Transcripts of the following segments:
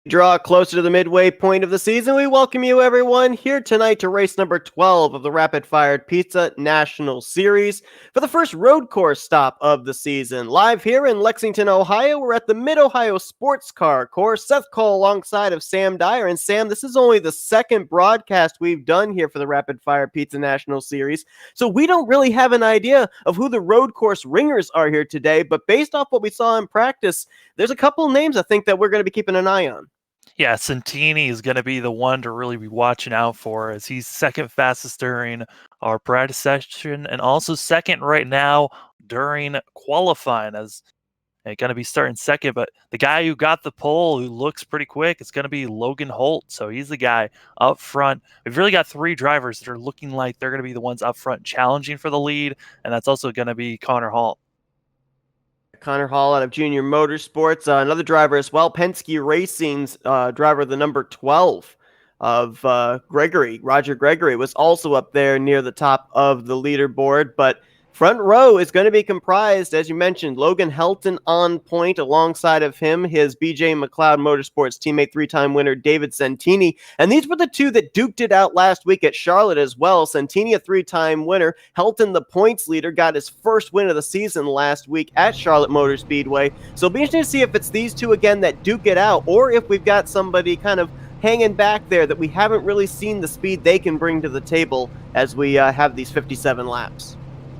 Draw closer to the midway point of the season. We welcome you, everyone, here tonight to race number 12 of the Rapid Fired Pizza National Series for the first road course stop of the season. Live here in Lexington, Ohio, we're at the Mid-Ohio Sports Car Course. Seth Cole alongside of Sam Dyer. And Sam, this is only the second broadcast we've done here for the Rapid Fire Pizza National Series, so we don't really have an idea of who the road course ringers are here today, but based off what we saw in practice, there's a couple names I think that we're going to be keeping an eye on. Yeah, Santini is going to be the one to really be watching out for, as he's second fastest during our practice session and also second right now during qualifying, as going to be starting second. But the guy who got the pole, who looks pretty quick, it's going to be Logan Holt. So he's the guy up front. We've really got three drivers that are looking like they're going to be the ones up front challenging for the lead, and that's also going to be Connor Hall. Connor Hall out of Junior Motorsports, another driver as well, Penske Racing's driver, the number 12 of Gregory. Roger Gregory was also up there near the top of the leaderboard, but front row is going to be comprised, as you mentioned, Logan Helton on point. Alongside of him, his BJ McLeod Motorsports teammate, three-time winner David Santini. And these were the two that duked it out last week at Charlotte as well. Santini, a three-time winner. Helton, the points leader, got his first win of the season last week at Charlotte Motor Speedway. So it'll be interesting to see if it's these two again that duke it out, or if we've got somebody kind of hanging back there that we haven't really seen the speed they can bring to the table as we have these 57 laps.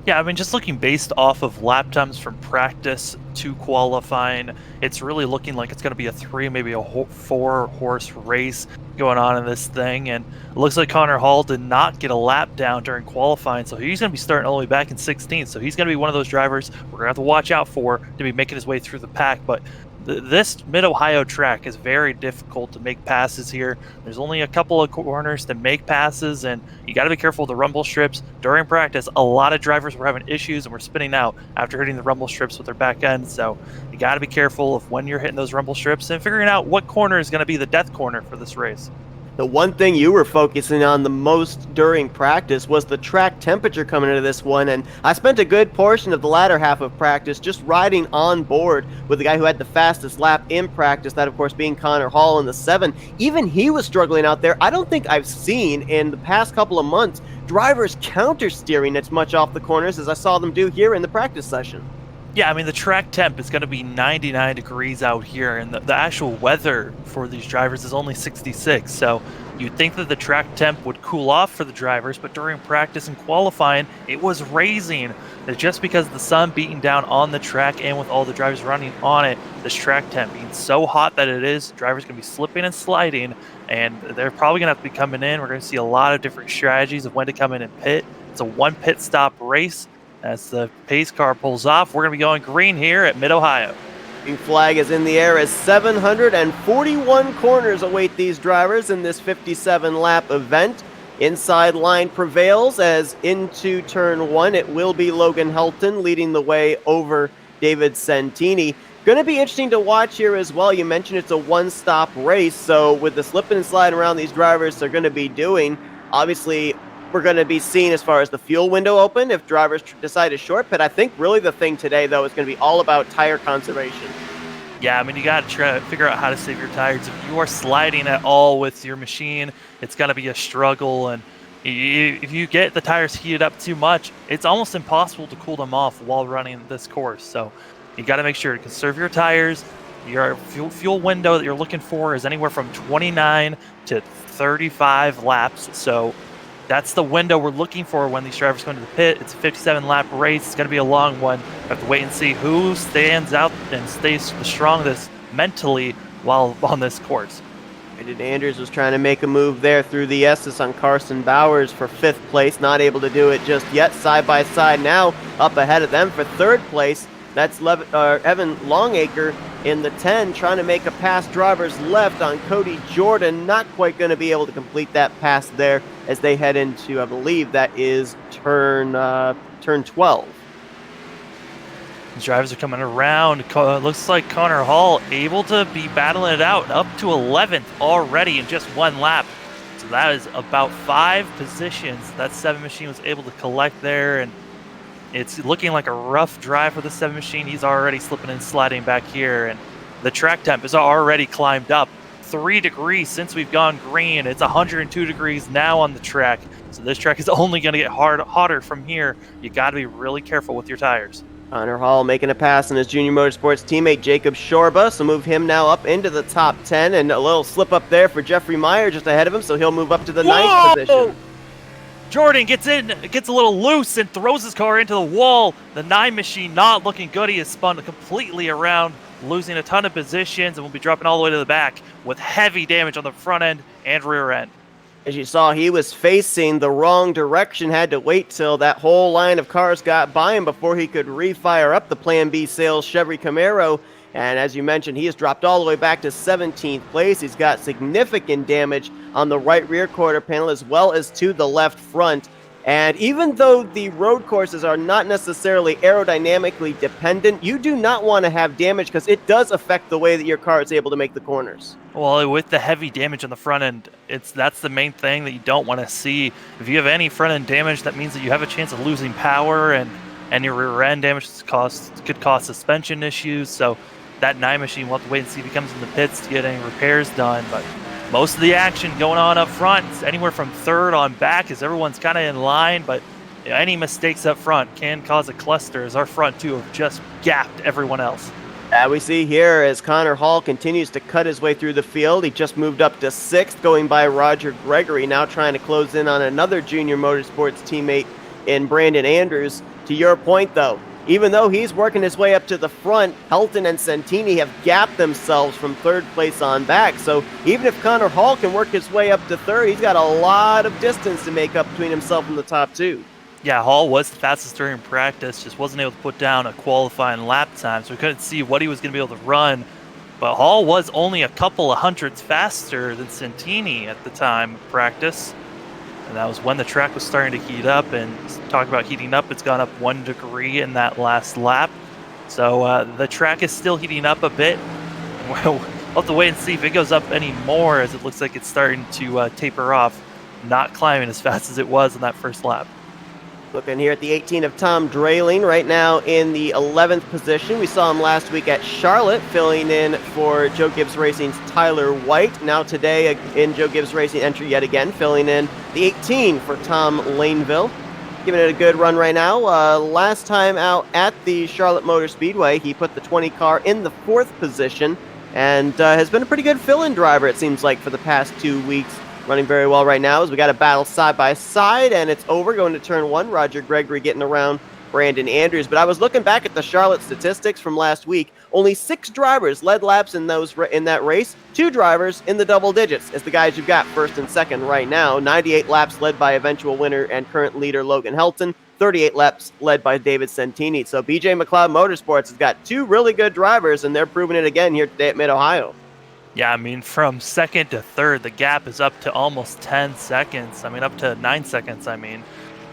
Yeah, I mean, just looking based off of lap times from practice to qualifying, it's really looking like it's going to be a three, maybe a four-horse race going on in this thing. And it looks like Connor Hall did not get a lap down during qualifying, so he's going to be starting all the way back in 16th. So he's going to be one of those drivers we're going to have to watch out for to be making his way through the pack. But this Mid-Ohio track is very difficult to make passes here. There's only a couple of corners to make passes, and you got to be careful of the rumble strips. During practice, a lot of drivers were having issues and were spinning out after hitting the rumble strips with their back end, so you got to be careful of when you're hitting those rumble strips and figuring out what corner is going to be the death corner for this race. The one thing you were focusing on the most during practice was the track temperature coming into this one, and I spent a good portion of the latter half of practice just riding on board with the guy who had the fastest lap in practice, that of course being Connor Hall in the 7. Even he was struggling out there. I don't think I've seen in the past couple of months drivers counter-steering as much off the corners as I saw them do here in the practice session. Yeah, I mean, the track temp is going to be 99 degrees out here, and the actual weather for these drivers is only 66. So you'd think that the track temp would cool off for the drivers, but during practice and qualifying, it was raising. Just because of the sun beating down on the track and with all the drivers running on it, this track temp being so hot that it is, drivers going to be slipping and sliding, and they're probably going to have to be coming in. We're going to see a lot of different strategies of when to come in and pit. It's a one pit stop race. As the pace car pulls off, we're going to be going green here at Mid-Ohio. Green flag is in the air as 741 corners await these drivers in this 57-lap event. Inside line prevails as into turn 1, it will be Logan Helton leading the way over David Santini. Going to be interesting to watch here as well. You mentioned it's a one-stop race, so with the slipping and sliding around these drivers are going to be doing, obviously we're going to be seeing as far as the fuel window open if drivers decide to short pit. I think really the thing today, though, is going to be all about tire conservation. Yeah, I mean, you got to try to figure out how to save your tires. If you are sliding at all with your machine, it's going to be a struggle. And if you get the tires heated up too much, it's almost impossible to cool them off while running this course. So you got to make sure to conserve your tires. Your fuel window that you're looking for is anywhere from 29 to 35 laps. So that's the window we're looking for when these drivers go into the pit. It's a 57-lap race. It's going to be a long one. We have to wait and see who stands out and stays the strongest mentally while on this course. Brandon Andrews was trying to make a move there through the S's on Carson Bowers for 5th place. Not able to do it just yet. Side by side now up ahead of them for 3rd place. That's Evan Longacre in the 10, trying to make a pass drivers left on Cody Jordan. Not quite going to be able to complete that pass there as they head into, I believe that is turn 12. The drivers are coming around. Looks like Connor Hall able to be battling it out up to 11th already in just one lap. So that is about 5 positions that 7 machine was able to collect there, and it's looking like a rough drive for the 7 machine. He's already slipping and sliding back here, and the track temp is already climbed up 3 degrees since we've gone green. It's 102 degrees now on the track. So this track is only going to get hotter from here. You got to be really careful with your tires. Connor Hall making a pass on his Junior Motorsports teammate Jacob Shorba, so move him now up into the top 10, and a little slip up there for Jeffrey Meyer just ahead of him, so he'll move up to the 9th position. Jordan gets a little loose and throws his car into the wall. The 9 machine not looking good. He is spun completely around, losing a ton of positions, and will be dropping all the way to the back with heavy damage on the front end and rear end. As you saw, he was facing the wrong direction, had to wait till that whole line of cars got by him before he could refire up the Plan B sales Chevy Camaro. And as you mentioned, he has dropped all the way back to 17th place. He's got significant damage on the right rear quarter panel as well as to the left front. And even though the road courses are not necessarily aerodynamically dependent, you do not want to have damage because it does affect the way that your car is able to make the corners. Well, with the heavy damage on the front end, that's the main thing that you don't want to see. If you have any front end damage, that means that you have a chance of losing power, and any rear end damage could cause suspension issues. So that 9 machine, we'll have to wait and see if he comes in the pits to get any repairs done. But most of the action going on up front, anywhere from 3rd on back, as everyone's kind of in line. But any mistakes up front can cause a cluster, as our front 2 have just gapped everyone else. We see here as Connor Hall continues to cut his way through the field. He just moved up to 6th, going by Roger Gregory, now trying to close in on another Junior Motorsports teammate in Brandon Andrews. To your point, though, even though he's working his way up to the front, Helton and Santini have gapped themselves from 3rd place on back. So even if Connor Hall can work his way up to 3rd, he's got a lot of distance to make up between himself and the top 2. Yeah, Hall was the fastest during practice, just wasn't able to put down a qualifying lap time, so we couldn't see what he was going to be able to run. But Hall was only a couple of hundredths faster than Santini at the time of practice. And that was when the track was starting to heat up. And talk about heating up, it's gone up 1 degree in that last lap. So the track is still heating up a bit. We'll have to wait and see if it goes up any more, as it looks like it's starting to taper off, not climbing as fast as it was in that first lap. Looking here at the 18 of Tom Drayling, right now in the 11th position. We saw him last week at Charlotte, filling in for Joe Gibbs Racing's Tyler White. Now today in Joe Gibbs Racing entry yet again, filling in the 18 for Tom Laneville. Giving it a good run right now. Last time out at the Charlotte Motor Speedway, he put the 20 car in the 4th position and has been a pretty good fill-in driver, it seems like, for the past 2 weeks. Running very well right now as we got a battle side by side, and it's over going to turn 1. Roger Gregory getting around Brandon Andrews. But I was looking back at the Charlotte statistics from last week. Only 6 drivers led laps in that race. 2 drivers in the double digits as the guys you've got 1st and 2nd right now. 98 laps led by eventual winner and current leader Logan Helton. 38 laps led by David Santini. So BJ McLeod Motorsports has got 2 really good drivers, and they're proving it again here today at Mid-Ohio. Yeah, I mean, from 2nd to 3rd, the gap is up to almost 10 seconds. I mean, up to 9 seconds, I mean.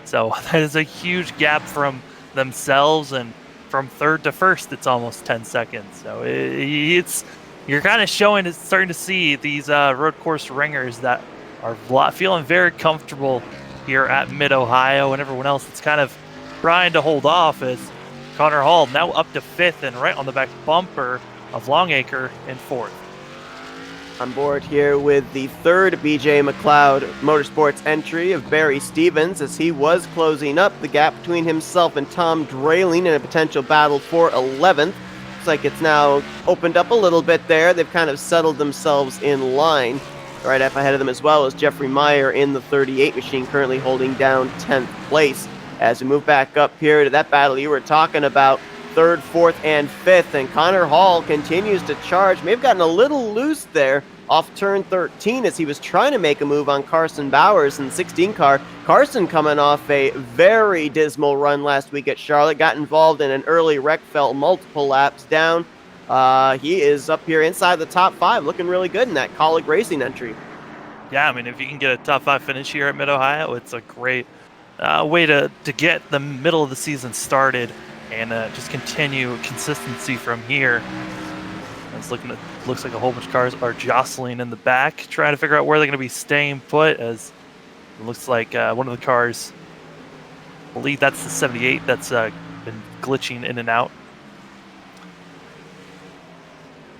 So that is a huge gap from themselves, and from 3rd to 1st, it's almost 10 seconds. So you're kind of starting to see these road course ringers that are feeling very comfortable here at Mid-Ohio, and everyone else that's kind of trying to hold off is Connor Hall, now up to 5th and right on the back bumper of Longacre in 4th. On board here with the 3rd BJ McLeod Motorsports entry of Barry Stevens, as he was closing up the gap between himself and Tom Drayling in a potential battle for 11th. Looks like it's now opened up a little bit there. They've kind of settled themselves in line. Right up ahead of them as well is Jeffrey Meyer in the 38 machine, currently holding down 10th place. As we move back up here to that battle you were talking about, 3rd, 4th, and 5th, and Connor Hall continues to charge. May have gotten a little loose there off turn 13 as he was trying to make a move on Carson Bowers in the 16 car. Carson coming off a very dismal run last week at Charlotte, got involved in an early wreck, fell multiple laps down. He is up here inside the top 5, looking really good in that Colleague Racing entry. Yeah, I mean, if you can get a top 5 finish here at Mid-Ohio, it's a great way to get the middle of the season started and just continue consistency from here. Looks like a whole bunch of cars are jostling in the back, trying to figure out where they're going to be staying put, as it looks like one of the cars, I believe that's the 78, that's been glitching in and out.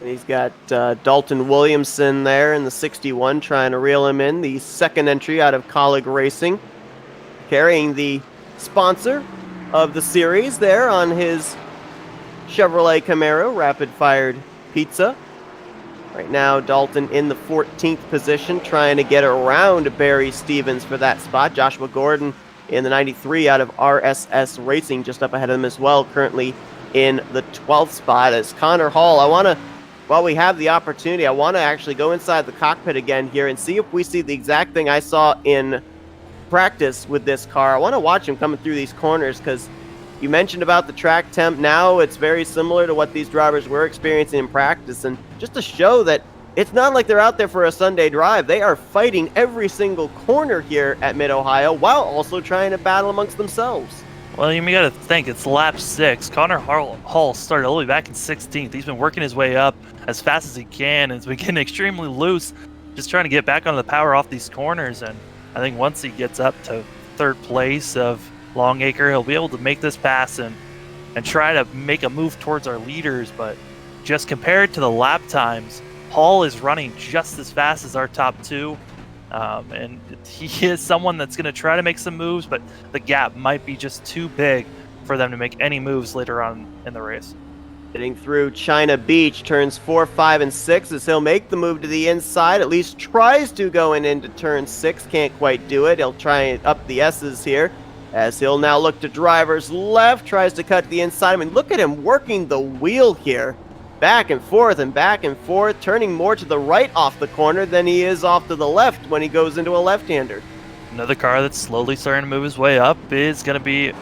And he's got Dalton Williamson there in the 61 trying to reel him in. The second entry out of Colleague Racing, carrying the sponsor of the series there on his Chevrolet Camaro, rapid-fired pizza. Right now, Dalton in the 14th position, trying to get around Barry Stevens for that spot. Joshua Gordon in the 93 out of RSS Racing, just up ahead of him as well, currently in the 12th spot. As Connor Hall, while we have the opportunity, I want to actually go inside the cockpit again here and see if we see the exact thing I saw in practice with this car. I want to watch him coming through these corners because you mentioned about the track temp. Now it's very similar to what these drivers were experiencing in practice. And just to show that it's not like they're out there for a Sunday drive. They are fighting every single corner here at Mid-Ohio while also trying to battle amongst themselves. Well, you got to think it's lap 6. Connor Hall started all the way back in 16th. He's been working his way up as fast as he can, and has been getting extremely loose, just trying to get back on the power off these corners. And I think once he gets up to third place of Longacre, he'll be able to make this pass and try to make a move towards our leaders. But just compared to the lap times, Hall is running just as fast as our top two. And he is someone that's going to try to make some moves, but the gap might be just too big for them to make any moves later on in the race. Getting through China Beach, turns 4, 5, and 6 as he'll make the move to the inside, at least tries to going into turn 6, can't quite do it. He'll try up the S's here as he'll now look to driver's left, tries to cut the inside. I mean, look at him working the wheel here. Back and forth, turning more to the right off the corner than he is off to the left when he goes into a left-hander. Another car that's slowly starting to move his way up is going to be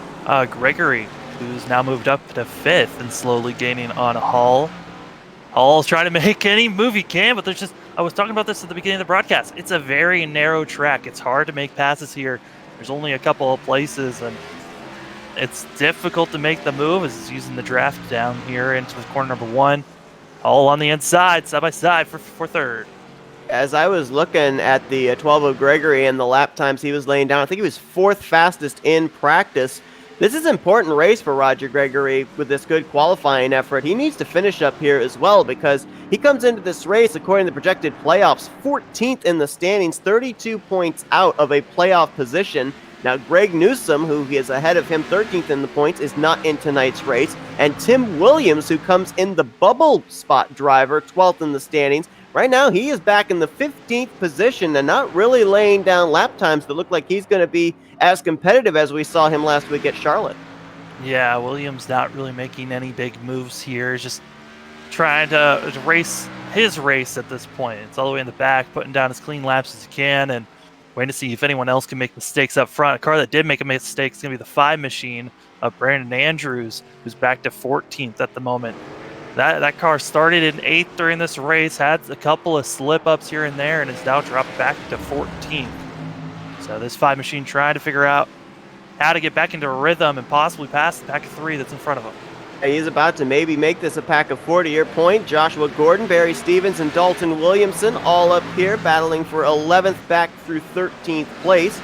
Gregory, who's now moved up to 5th and slowly gaining on Hall. Hall's trying to make any move he can, but I was talking about this at the beginning of the broadcast. It's a very narrow track. It's hard to make passes here. There's only a couple of places, and it's difficult to make the move as he's using the draft down here into the corner number 1. All on the inside, side by side for third. As I was looking at the 12 of Gregory and the lap times he was laying down, I think he was 4th fastest in practice. This is an important race for Roger Gregory with this good qualifying effort. He needs to finish up here as well because he comes into this race, according to the projected playoffs, 14th in the standings, 32 points out of a playoff position. Now, Greg Newsom, who is ahead of him, 13th in the points, is not in tonight's race. And Tim Williams, who comes in the bubble spot driver, 12th in the standings. Right now, he is back in the 15th position and not really laying down lap times that look like he's going to be as competitive as we saw him last week at Charlotte. Yeah, Williams not really making any big moves here. Just trying to race his race at this point. It's all the way in the back, putting down as clean laps as he can, and waiting to see if anyone else can make mistakes up front. A car that did make a mistake is going to be the 5 machine of Brandon Andrews, who's back to 14th at the moment. That car started in 8th during this race, had a couple of slip-ups here and there, and is now dropped back to 14th. So this 5 machine trying to figure out how to get back into a rhythm and possibly pass the pack of 3 that's in front of him. He's about to maybe make this a pack of 4 to your point. Joshua Gordon, Barry Stevens, and Dalton Williamson all up here battling for 11th back through 13th place.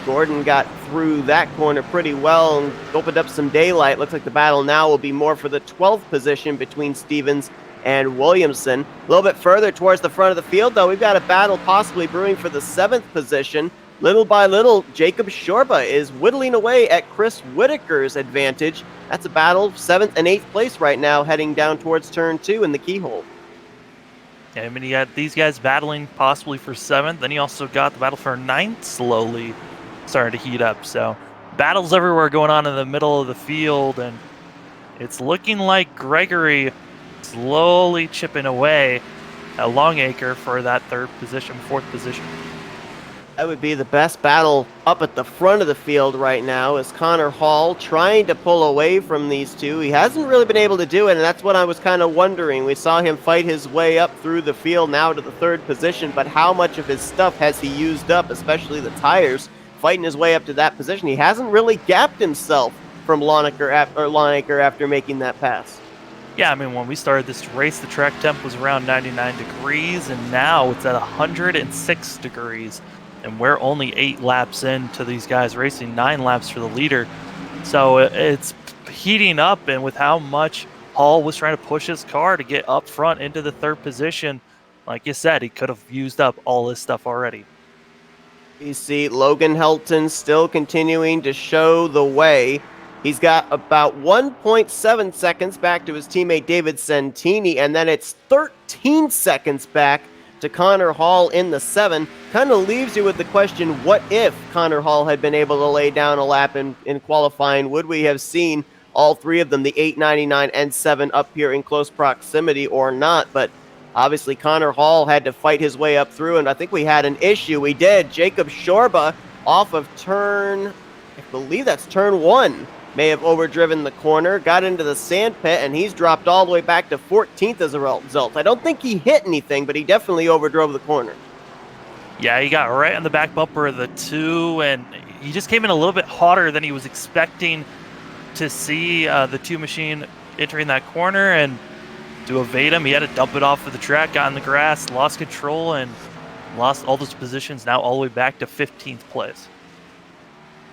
Gordon got through that corner pretty well and opened up some daylight. Looks like the battle now will be more for the 12th position between Stevens and Williamson. A little bit further towards the front of the field, though, we've got a battle possibly brewing for the 7th position. Little by little, Jacob Shorba is whittling away at Chris Whittaker's advantage. That's a battle, 7th and 8th place right now, heading down towards turn 2 in the keyhole. Yeah, I mean, you got these guys battling possibly for 7th. Then you also got the battle for 9th slowly starting to heat up. So battles everywhere going on in the middle of the field, and it's looking like Gregory slowly chipping away at Longacre for that 3rd position, 4th position. That would be the best battle up at the front of the field right now is Connor Hall trying to pull away from these two. He hasn't really been able to do it, and that's what I was kind of wondering. We saw him fight his way up through the field now to the 3rd position, but how much of his stuff has he used up, especially the tires, fighting his way up to that position? He hasn't really gapped himself from Longacre after making that pass. Yeah, I mean, when we started this race, the track temp was around 99 degrees, and now it's at 106 degrees. And we're only 8 laps into these guys racing, 9 laps for the leader. So it's heating up, and with how much Hall was trying to push his car to get up front into the third position. Like you said, he could have used up all his stuff already. You see Logan Helton still continuing to show the way. He's got about 1.7 seconds back to his teammate David Santini, and then it's 13 seconds back to Connor Hall in the 7. Kind of leaves you with the question, what if Connor Hall had been able to lay down a lap in qualifying? Would we have seen all three of them, the 8, 99, and 7, up here in close proximity or not? But obviously, Connor Hall had to fight his way up through, and I think we had an issue. We did. Jacob Shorba off of turn, I believe that's turn 1, may have overdriven the corner, got into the sand pit, and he's dropped all the way back to 14th as a result. I don't think he hit anything, but he definitely overdrove the corner. Yeah, he got right on the back bumper of the 2, and he just came in a little bit hotter than he was expecting to see the 2 machine entering that corner, and to evade him, he had to dump it off of the track, got in the grass, lost control, and lost all those positions, now all the way back to 15th place.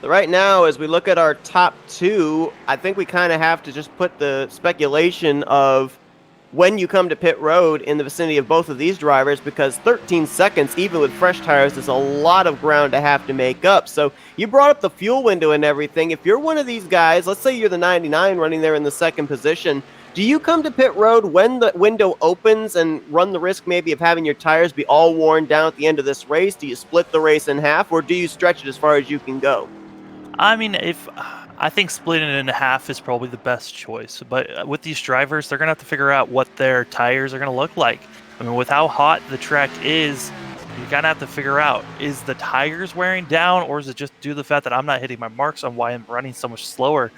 Right now, as we look at our top 2, I think we kind of have to just put the speculation of when you come to pit road in the vicinity of both of these drivers, because 13 seconds, even with fresh tires, is a lot of ground to have to make up. So you brought up the fuel window and everything. If you're one of these guys, let's say you're the 99 running there in the second position, do you come to pit road when the window opens and run the risk maybe of having your tires be all worn down at the end of this race? Do you split the race in half, or do you stretch it as far as you can go? I mean, I think splitting it in half is probably the best choice. But with these drivers, they're going to have to figure out what their tires are going to look like. I mean, with how hot the track is, you kind of have to figure out, is the tires wearing down, or is it just due to the fact that I'm not hitting my marks on why I'm running so much slower?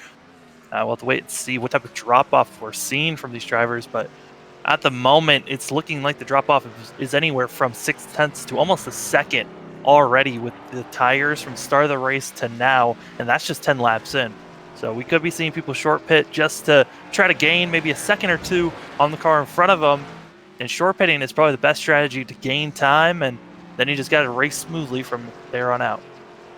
We'll have to wait and see what type of drop-off we're seeing from these drivers. But at the moment, it's looking like the drop-off is anywhere from 0.6 to almost a second already with the tires from start of the race to now, and that's just 10 laps in. So we could be seeing people short pit just to try to gain maybe a second or 2 on the car in front of them. And short pitting is probably the best strategy to gain time, and then you just got to race smoothly from there on out.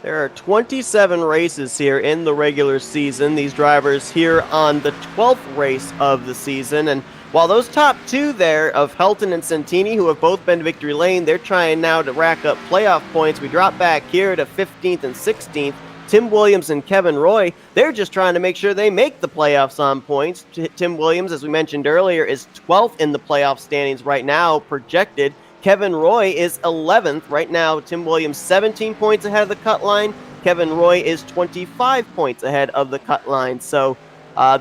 There are 27 races here in the regular season. These drivers here on the 12th race of the season, and while those top 2 there of Helton and Santini, who have both been to victory lane, they're trying now to rack up playoff points. We drop back here to 15th and 16th. Tim Williams and Kevin Roy, they're just trying to make sure they make the playoffs on points. Tim Williams, as we mentioned earlier, is 12th in the playoff standings right now, projected. Kevin Roy is 11th. Right now, Tim Williams 17 points ahead of the cut line. Kevin Roy is 25 points ahead of the cut line. So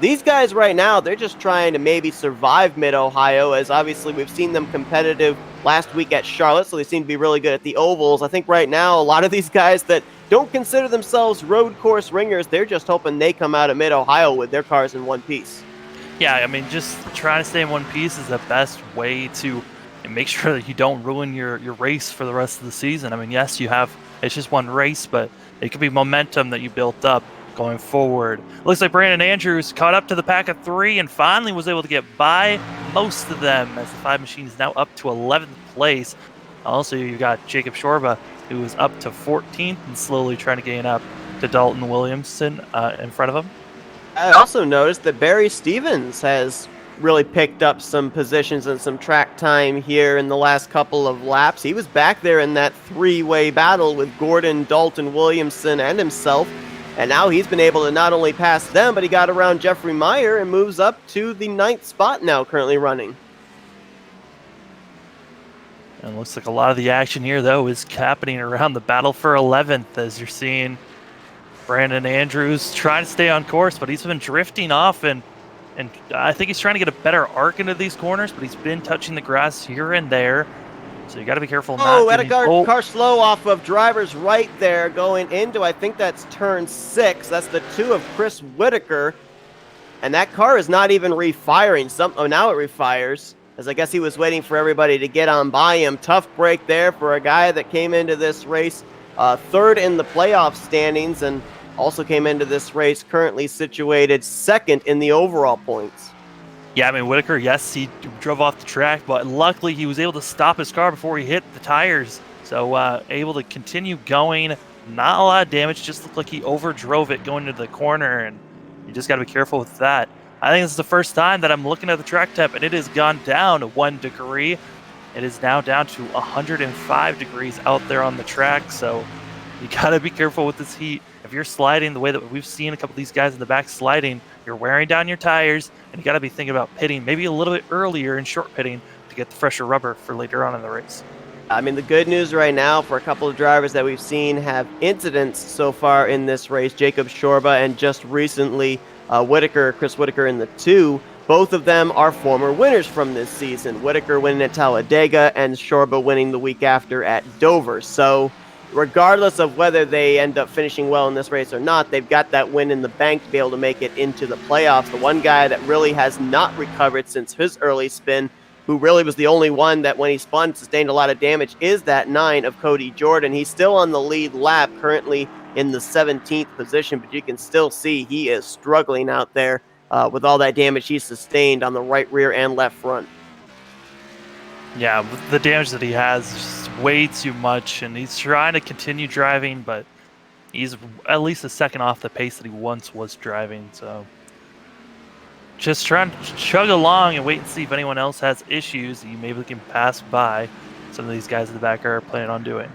these guys right now, they're just trying to maybe survive Mid-Ohio, as obviously we've seen them competitive last week at Charlotte, so they seem to be really good at the ovals. I think right now, a lot of these guys that don't consider themselves road course ringers, they're just hoping they come out of Mid-Ohio with their cars in one piece. Yeah, I mean, just trying to stay in one piece is the best way to make sure that you don't ruin your race for the rest of the season. I mean, yes, it's just one race, but it could be momentum that you built up going forward. Looks like Brandon Andrews caught up to the pack of 3 and finally was able to get by most of them, as the 5 machine is now up to 11th place. Also, you got Jacob Shorba, who is up to 14th and slowly trying to gain up to Dalton Williamson in front of him. I also noticed that Barry Stevens has really picked up some positions and some track time here in the last couple of laps. He was back there in that 3-way battle with Gordon, Dalton Williamson, and himself. And now he's been able to not only pass them, but he got around Jeffrey Meyer and moves up to the 9th spot now, currently running. And it looks like a lot of the action here, though, is happening around the battle for 11th, as you're seeing Brandon Andrews trying to stay on course, but he's been drifting off, and I think he's trying to get a better arc into these corners, but he's been touching the grass here and there. So you got to be careful. Had a car slow off of drivers right there going into, I think that's turn 6. That's the 2 of Chris Whittaker. And that car is not even refiring. Now it refires, as I guess he was waiting for everybody to get on by him. Tough break there for a guy that came into this race 3rd in the playoff standings, and also came into this race currently situated 2nd in the overall points. Yeah, I mean, Whittaker, yes, he drove off the track, but luckily he was able to stop his car before he hit the tires. So able to continue going. Not a lot of damage, just looked like he overdrove it going into the corner, and you just got to be careful with that. I think this is the first time that I'm looking at the track temp, and it has gone down 1 degree. It is now down to 105 degrees out there on the track, so you gotta be careful with this heat. If you're sliding the way that we've seen a couple of these guys in the back sliding, you're wearing down your tires, and you gotta be thinking about pitting maybe a little bit earlier in short pitting to get the fresher rubber for later on in the race. I mean, the good news right now for a couple of drivers that we've seen have incidents so far in this race, Jacob Shorba and just recently Chris Whittaker in the 2, both of them are former winners from this season. Whittaker winning at Talladega and Shorba winning the week after at Dover. So regardless of whether they end up finishing well in this race or not, they've got that win in the bank to be able to make it into the playoffs. The one guy that really has not recovered since his early spin, who really was the only one that when he spun sustained a lot of damage, is that 9 of Cody Jordan. He's still on the lead lap, currently in the 17th position, but you can still see he is struggling out there with all that damage he sustained on the right rear and left front. Yeah, the damage that he has is just way too much, and he's trying to continue driving, but he's at least a second off the pace that he once was driving, so just trying to chug along and wait and see if anyone else has issues that you maybe can pass by. Some of these guys in the back are planning on doing.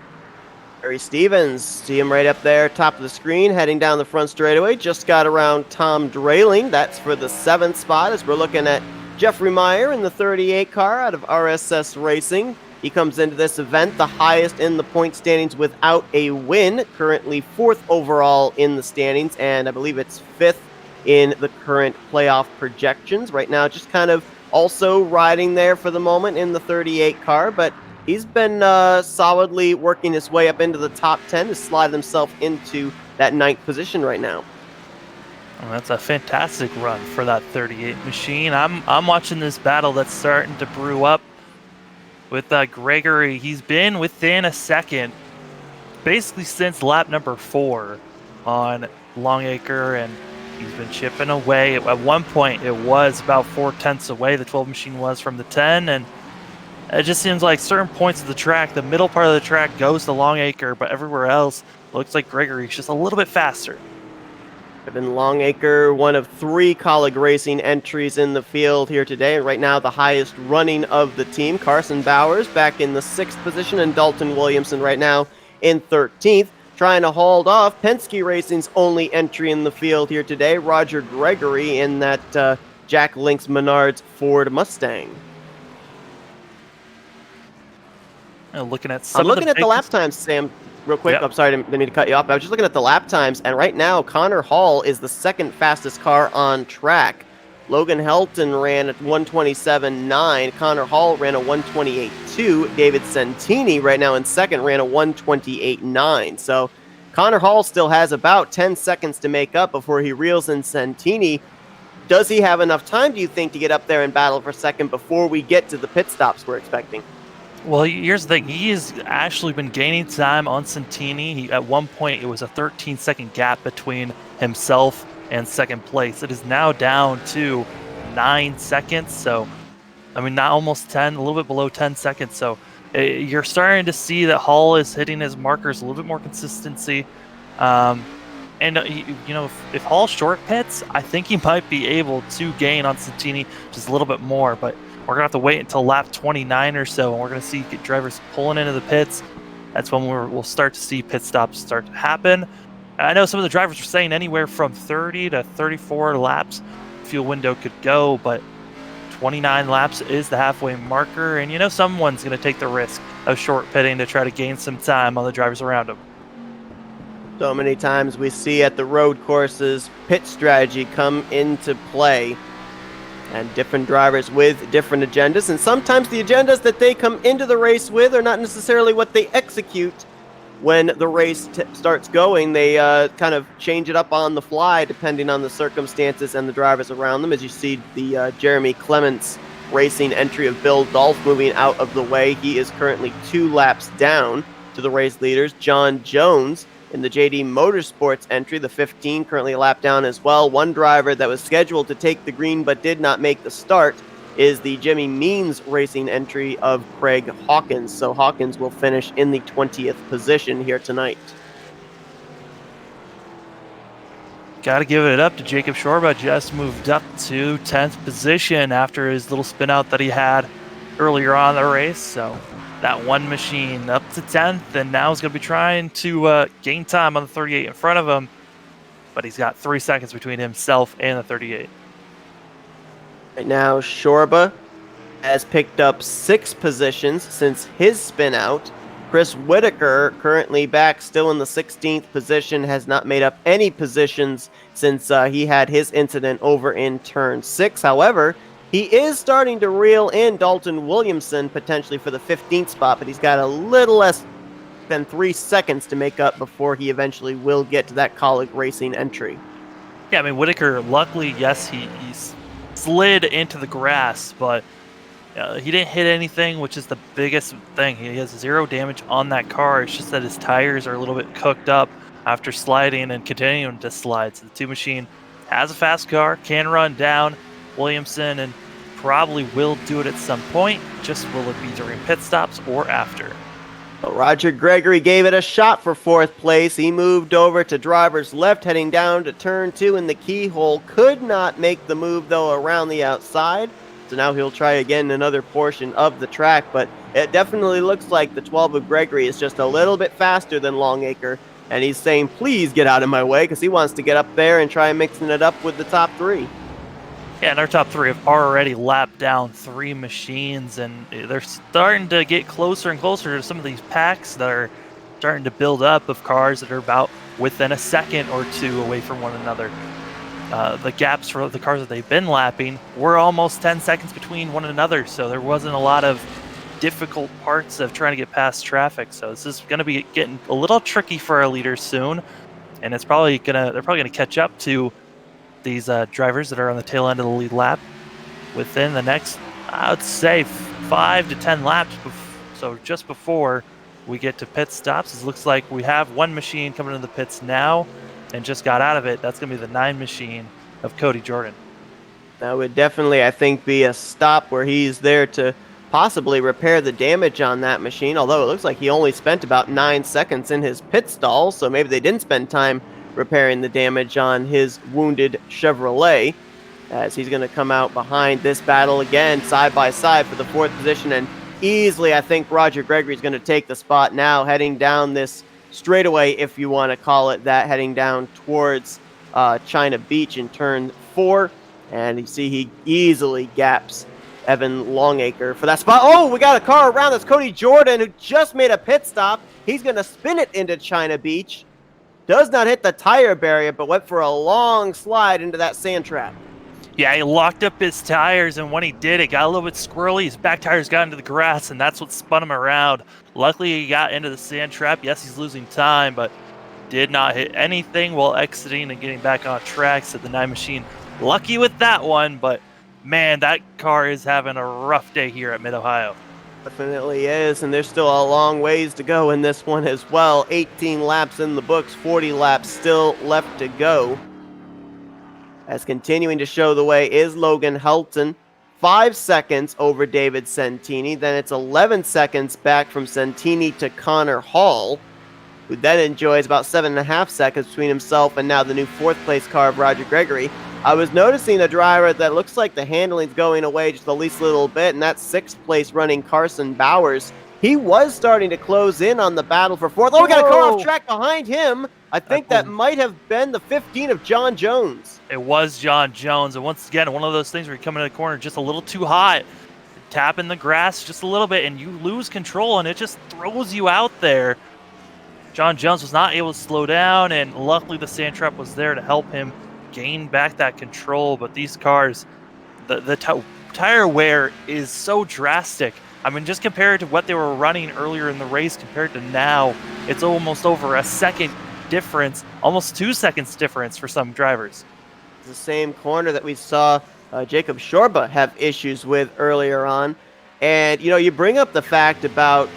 Barry Stevens, see him right up there, top of the screen, heading down the front straightaway. Just got around Tom Drayling. That's for the 7th spot as we're looking at Jeffrey Meyer in the 38 car out of RSS Racing. He comes into this event the highest in the point standings without a win, currently 4th overall in the standings, and I believe it's 5th in the current playoff projections. Right now, just kind of also riding there for the moment in the 38 car, but he's been solidly working his way up into the top 10 to slide himself into that 9th position right now. Well, that's a fantastic run for that 38 machine. I'm watching this battle that's starting to brew up with Gregory. He's been within a second basically since lap number 4 on Longacre, and he's been chipping away. At one point, it was about 4/10 away, the 12 machine was from the 10, and it just seems like certain points of the track, the middle part of the track goes to Longacre, but everywhere else looks like Gregory's just a little bit faster. Been Longacre, one of 3 Colleague Racing entries in the field here today, and right now the highest running of the team. Carson Bowers back in the 6th position, and Dalton Williamson right now in 13th. Trying to hold off Penske Racing's only entry in the field here today, Roger Gregory in that Jack Links Menards Ford Mustang. Looking at some I'm looking at the lap times, Sam, real quick. Yep. I'm sorry, I didn't mean to cut you off. I was just looking at the lap times, and right now Connor Hall is the 2nd fastest car on track. Logan Helton ran at 127.9. Connor Hall ran a 128.2. David Santini right now in 2nd ran a 128.9. So Connor Hall still has about 10 seconds to make up before he reels in Santini. Does he have enough time, do you think, to get up there and battle for 2nd before we get to the pit stops we're expecting? Well, here's the thing. He has actually been gaining time on Santini. At one point, it was a 13-second gap between himself and 2nd place. It is now down to 9 seconds. So, I mean, not almost 10, a little bit below 10 seconds. So, you're starting to see that Hall is hitting his markers a little bit more consistency. And, you know, if Hall short pits, I think he might be able to gain on Santini just a little bit more. But we're going to have to wait until lap 29 or so, and we're going to see drivers pulling into the pits. That's when we'll start to see pit stops start to happen. I know some of the drivers are saying anywhere from 30 to 34 laps fuel window could go, but 29 laps is the halfway marker, and you know someone's going to take the risk of short pitting to try to gain some time on the drivers around them. So many times we see at the road courses pit strategy come into play, and different drivers with different agendas, and sometimes the agendas that they come into the race with are not necessarily what they execute when the race starts going. They kind of change it up on the fly depending on the circumstances and the drivers around them. As you see the Jeremy Clements Racing entry of Bill Dolph moving out of the way. He is currently 2 laps down to the race leaders. John Jones in the JD Motorsports entry, the 15, currently a lap down as well. One driver that was scheduled to take the green but did not make the start is the Jimmy Means Racing entry of Craig Hawkins. So Hawkins will finish in the 20th position here tonight. Got to give it up to Jacob Shorba. Just moved up to 10th position after his little spin out that he had earlier on in the race. So that one machine up to 10th, and now he's going to be trying to gain time on the 38 in front of him. But he's got 3 seconds between himself and the 38. Right now, Shorba has picked up 6 positions since his spin out. Chris Whittaker, currently back still in the 16th position, has not made up any positions since he had his incident over in turn 6. However, he is starting to reel in Dalton Williamson potentially for the 15th spot, but he's got a little less than 3 seconds to make up before he eventually will get to that college racing entry. Yeah, I mean, Whittaker, luckily, yes, he slid into the grass, but he didn't hit anything, which is the biggest thing. He has 0 damage on that car. It's just that his tires are a little bit cooked up after sliding and continuing to slide. So the 2 machine has a fast car, can run down Williamson, and probably will do it at some point. Just will it be during pit stops or after? Well, Roger Gregory gave it a shot for 4th place. He moved over to driver's left, heading down to turn 2 in the keyhole. Could not make the move, though, around the outside. So now he'll try again another portion of the track, but it definitely looks like the 12 of Gregory is just a little bit faster than Longacre, and he's saying, please get out of my way, because he wants to get up there and try mixing it up with the top 3. Yeah, and our top 3 have already lapped down 3 machines, and they're starting to get closer and closer to some of these packs that are starting to build up of cars that are about within a second or 2 away from one another. The gaps for the cars that they've been lapping were almost 10 seconds between one another, so there wasn't a lot of difficult parts of trying to get past traffic. So this is going to be getting a little tricky for our leaders soon, and they're probably gonna catch up to these drivers that are on the tail end of the lead lap within the next, I would say, 5 to 10 laps. So just before we get to pit stops, it looks like we have 1 machine coming into the pits now and just got out of it. That's going to be the 9 machine of Cody Jordan. That would definitely, I think, be a stop where he's there to possibly repair the damage on that machine, although it looks like he only spent about 9 seconds in his pit stall, so maybe they didn't spend time repairing the damage on his wounded Chevrolet, as he's going to come out behind this battle again, side by side for the 4th position, and easily I think Roger Gregory is going to take the spot now, heading down this straightaway, if you want to call it that, heading down towards China Beach in turn 4, and you see he easily gaps Evan Longacre for that spot. Oh, we got a car around. That's Cody Jordan, who just made a pit stop. He's going to spin it into China Beach. Does not hit the tire barrier, but went for a long slide into that sand trap. Yeah, he locked up his tires, and when he did, it got a little bit squirrely. His back tires got into the grass, and that's what spun him around. Luckily, he got into the sand trap. Yes, he's losing time, but did not hit anything while exiting and getting back on track. So the 9 machine, lucky with that one, but man, that car is having a rough day here at Mid-Ohio. Definitely is, and there's still a long ways to go in this one as well. 18 laps in the books, 40 laps still left to go. As continuing to show the way is Logan Helton, 5 seconds over David Santini. Then it's 11 seconds back from Santini to Connor Hall, who then enjoys about 7.5 seconds between himself and now the new 4th place car of Roger Gregory. I was noticing a driver that looks like the handling's going away just the least little bit, and that's 6th place running Carson Bowers. He was starting to close in on the battle for 4th. Oh, we got a car off track behind him. I think that might have been the 15 of John Jones. It was John Jones, and once again, one of those things where you come in the corner just a little too hot, tapping the grass just a little bit, and you lose control, and it just throws you out there. John Jones was not able to slow down, and luckily the sand trap was there to help him gain back that control. But these cars, the tire wear is so drastic. I mean, just compared to what they were running earlier in the race compared to now, it's almost over a second difference, almost 2 seconds difference for some drivers. The same corner that we saw Jacob Shorba have issues with earlier on. And, you bring up the fact about,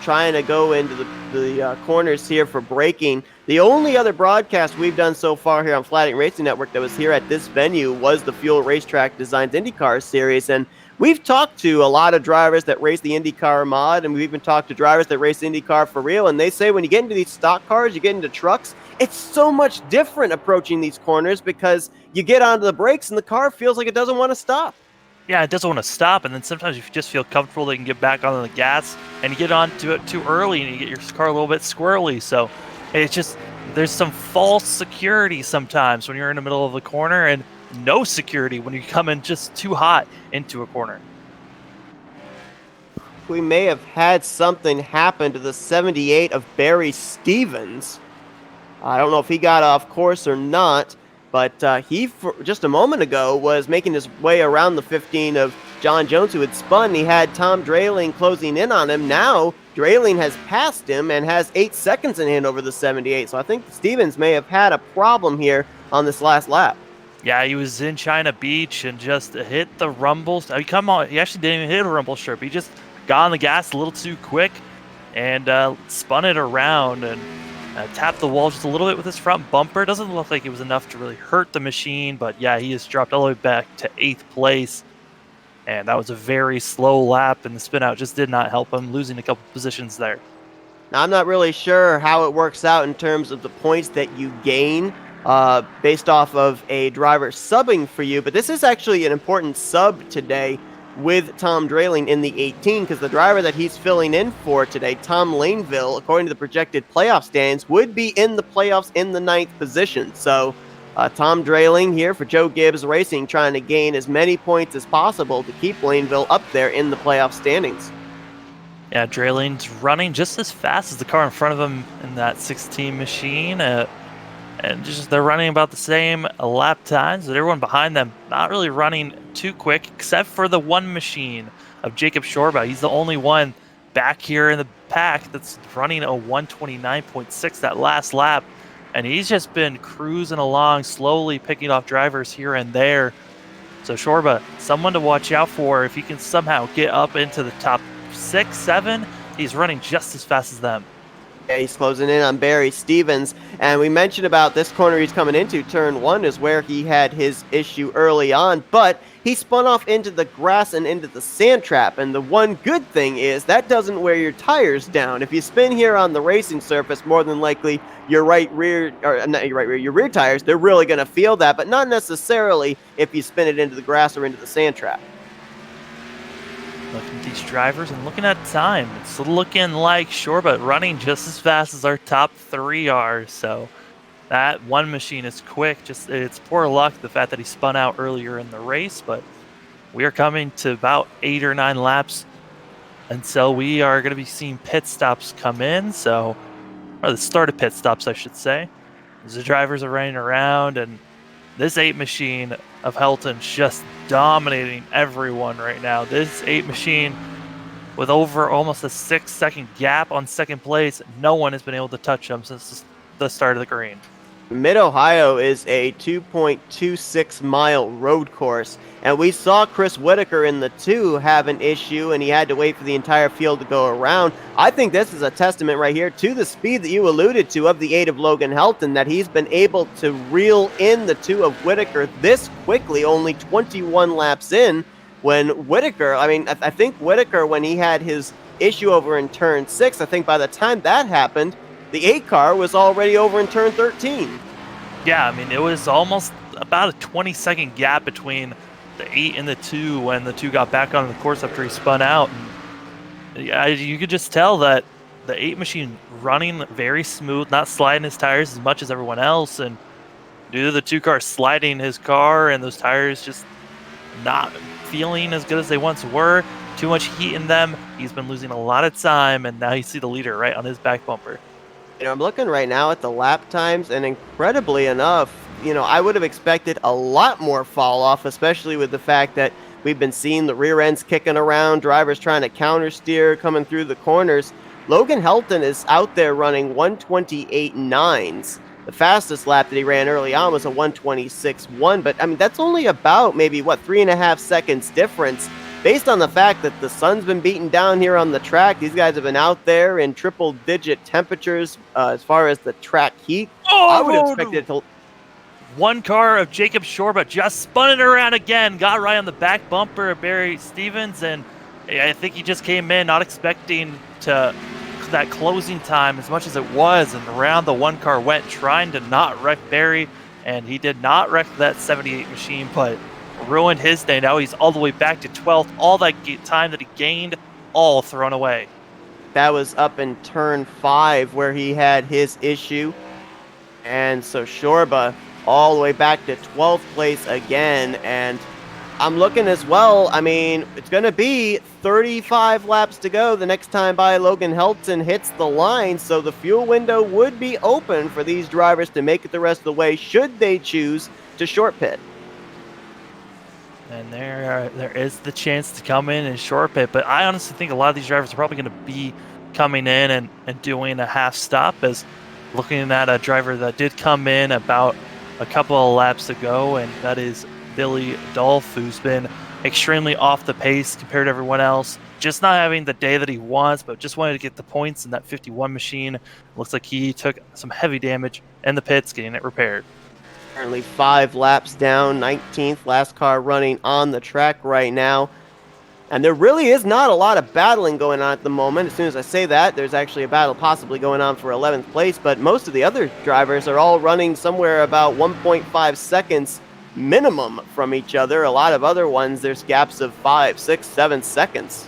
trying to go into the corners here for braking. The only other broadcast we've done so far here on Flatout Racing Network that was here at this venue was the Fuel Racetrack Designs IndyCar Series. And We've talked to a lot of drivers that race the IndyCar mod, and we've even talked to drivers that race IndyCar for real, and they say when you get into these stock cars, you get into trucks, it's so much different approaching these corners because you get onto the brakes and the car feels like it doesn't want to stop. Yeah, it doesn't want to stop, and then sometimes you just feel comfortable that you can get back on the gas, and you get onto it too early, and you get your car a little bit squirrely. So it's just, there's some false security sometimes when you're in the middle of the corner, and no security when you come in just too hot into a corner. We may have had something happen to the 78 of Barry Stevens. I don't know if he got off course or not, but he, for just a moment ago, was making his way around the 15 of John Jones, who had spun. He had Tom Drayling closing in on him. Now, Drayling has passed him and has 8 seconds in hand over the 78. So I think Stevens may have had a problem here on this last lap. Yeah, he was in China Beach and just hit the rumble. I mean, come on, he actually didn't even hit a rumble strip. He just got on the gas a little too quick and spun it around and tapped the wall just a little bit with his front bumper. Doesn't look like it was enough to really hurt the machine, but yeah, he has dropped all the way back to 8th place. And that was a very slow lap, and the spin out just did not help him, losing a couple positions there. Now, I'm not really sure how it works out in terms of the points that you gain based off of a driver subbing for you, but this is actually an important sub today with Tom Drayling in the 18, because the driver that he's filling in for today, Tom Laneville, according to the projected playoff standings, would be in the playoffs in the 9th position. So Tom Drayling here for Joe Gibbs Racing, trying to gain as many points as possible to keep Laneville up there in the playoff standings. Yeah, Drayling's running just as fast as the car in front of him in that 16 machine. And just they're running about the same lap times, but everyone behind them not really running too quick, except for the one machine of Jacob Shorba. He's the only one back here in the pack that's running a 129.6 that last lap, and he's just been cruising along, slowly picking off drivers here and there. So Shorba, someone to watch out for. If he can somehow get up into the top 6, 7, he's running just as fast as them. Yeah, he's closing in on Barry Stevens, and we mentioned about this corner he's coming into, turn 1, is where he had his issue early on, but he spun off into the grass and into the sand trap, and the one good thing is that doesn't wear your tires down. If you spin here on the racing surface, more than likely your rear tires, they're really going to feel that, but not necessarily if you spin it into the grass or into the sand trap. Looking at these drivers and looking at time, it's looking like Shorba running just as fast as our top 3 are. So that one machine is quick. Just it's poor luck, the fact that he spun out earlier in the race. But we are coming to about 8 or 9 laps until we are going to be seeing pit stops come in. So, or the start of pit stops, I should say. As the drivers are running around, and this 8 machine of Helton's just dominating everyone right now. This 8 machine with over almost a 6-second gap on second place. No one has been able to touch him since the start of the green. Mid-Ohio is a 2.26-mile road course, and we saw Chris Whittaker in the 2 have an issue, and he had to wait for the entire field to go around. I think this is a testament right here to the speed that you alluded to of the 8 of Logan Helton, that he's been able to reel in the 2 of Whittaker this quickly, only 21 laps in, when Whittaker, I think Whittaker, when he had his issue over in turn 6, I think by the time that happened, the 8 car was already over in turn 13. Yeah, I mean, it was almost about a 20-second gap between the 8 and the 2 when the 2 got back on the course after he spun out. And yeah, you could just tell that the 8 machine running very smooth, not sliding his tires as much as everyone else. And due to the 2 car sliding his car and those tires just not feeling as good as they once were, too much heat in them, he's been losing a lot of time, and now you see the leader right on his back bumper. I'm looking right now at the lap times, and incredibly enough, I would have expected a lot more fall off, especially with the fact that we've been seeing the rear ends kicking around, drivers trying to counter steer, coming through the corners. Logan Helton is out there running 128.9s. The fastest lap that he ran early on was a 126.1, but that's only about maybe 3.5 seconds difference. Based on the fact that the sun's been beaten down here on the track, these guys have been out there in triple-digit temperatures as far as the track heat. I would have expected it to... one car of Jacob Shorba just spun it around again, got right on the back bumper of Barry Stevens, and I think he just came in not expecting that closing time as much as it was, and around the one car went, trying to not wreck Barry, and he did not wreck that 78 machine, but ruined his day. Now he's all the way back to 12th. All that time that he gained, all thrown away. That was up in turn 5 where he had his issue. And so Shorba all the way back to 12th place again. And I'm looking as well. I mean, it's going to be 35 laps to go the next time Logan Helton hits the line. So the fuel window would be open for these drivers to make it the rest of the way should they choose to short pit. And there is the chance to come in and short pit. But I honestly think a lot of these drivers are probably going to be coming in and doing a half stop, as looking at a driver that did come in about a couple of laps ago, and that is Billy Dolph, who's been extremely off the pace compared to everyone else. Just not having the day that he wants, but just wanted to get the points in that 51 machine. Looks like he took some heavy damage in the pits getting it repaired. Currently 5 laps down, 19th, last car running on the track right now. And there really is not a lot of battling going on at the moment. As soon as I say that, there's actually a battle possibly going on for 11th place, but most of the other drivers are all running somewhere about 1.5 seconds minimum from each other. A lot of other ones, there's gaps of 5, 6, 7 seconds.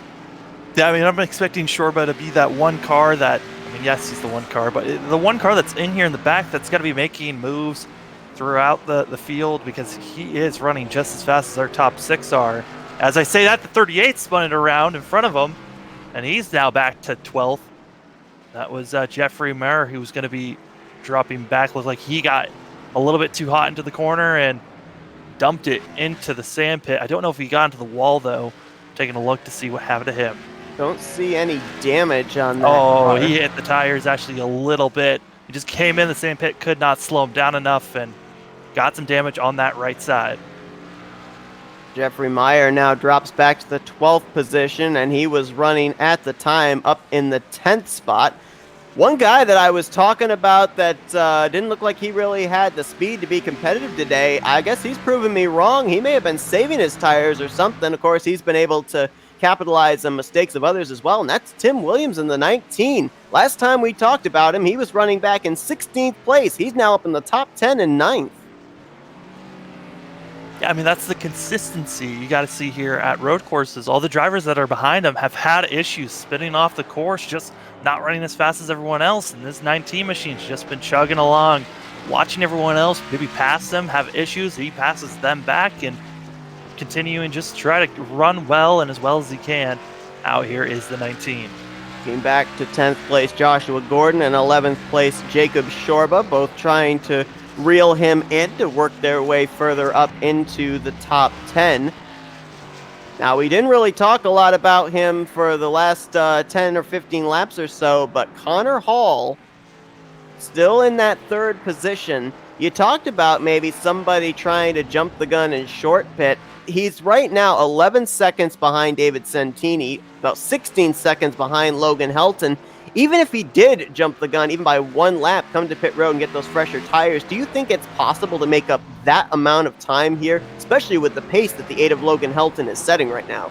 Yeah, I mean, I'm expecting Shorba to be that one car that, I mean, yes, he's the one car, but the one car that's in here in the back that's got to be making moves throughout the field, because he is running just as fast as our top 6 are. As I say that, the 38 spun it around in front of him, and he's now back to 12th. That was Jeffrey Mayer, who was going to be dropping back. Looked like he got a little bit too hot into the corner and dumped it into the sand pit. I don't know if he got into the wall, though. Taking a look to see what happened to him. Don't see any damage on that. Oh, he hit the tires actually a little bit. He just came in the sand pit, could not slow him down enough, and got some damage on that right side. Jeffrey Meyer now drops back to the 12th position, and he was running at the time up in the 10th spot. One guy that I was talking about that didn't look like he really had the speed to be competitive today, I guess he's proven me wrong. He may have been saving his tires or something. Of course, he's been able to capitalize on mistakes of others as well, and that's Tim Williamson, the 19. Last time we talked about him, he was running back in 16th place. He's now up in the top 10 and 9th. Yeah, I mean, that's the consistency you got to see here at road courses. All the drivers that are behind him have had issues spinning off the course, just not running as fast as everyone else. And this 19 machine's just been chugging along, watching everyone else maybe pass them, have issues. He passes them back and continuing just try to run well and as well as he can. Out here is the 19. Came back to 10th place Joshua Gordon and 11th place Jacob Shorba, both trying to reel him in to work their way further up into the top 10. Now, we didn't really talk a lot about him for the last 10 or 15 laps or so, but Connor Hall still in that 3rd position. You talked about maybe somebody trying to jump the gun in short pit. He's right now 11 seconds behind David Santini, about 16 seconds behind Logan Helton. Even if he did jump the gun, even by 1 lap, come to pit road and get those fresher tires, do you think it's possible to make up that amount of time here, especially with the pace that the 8 of Logan Helton is setting right now?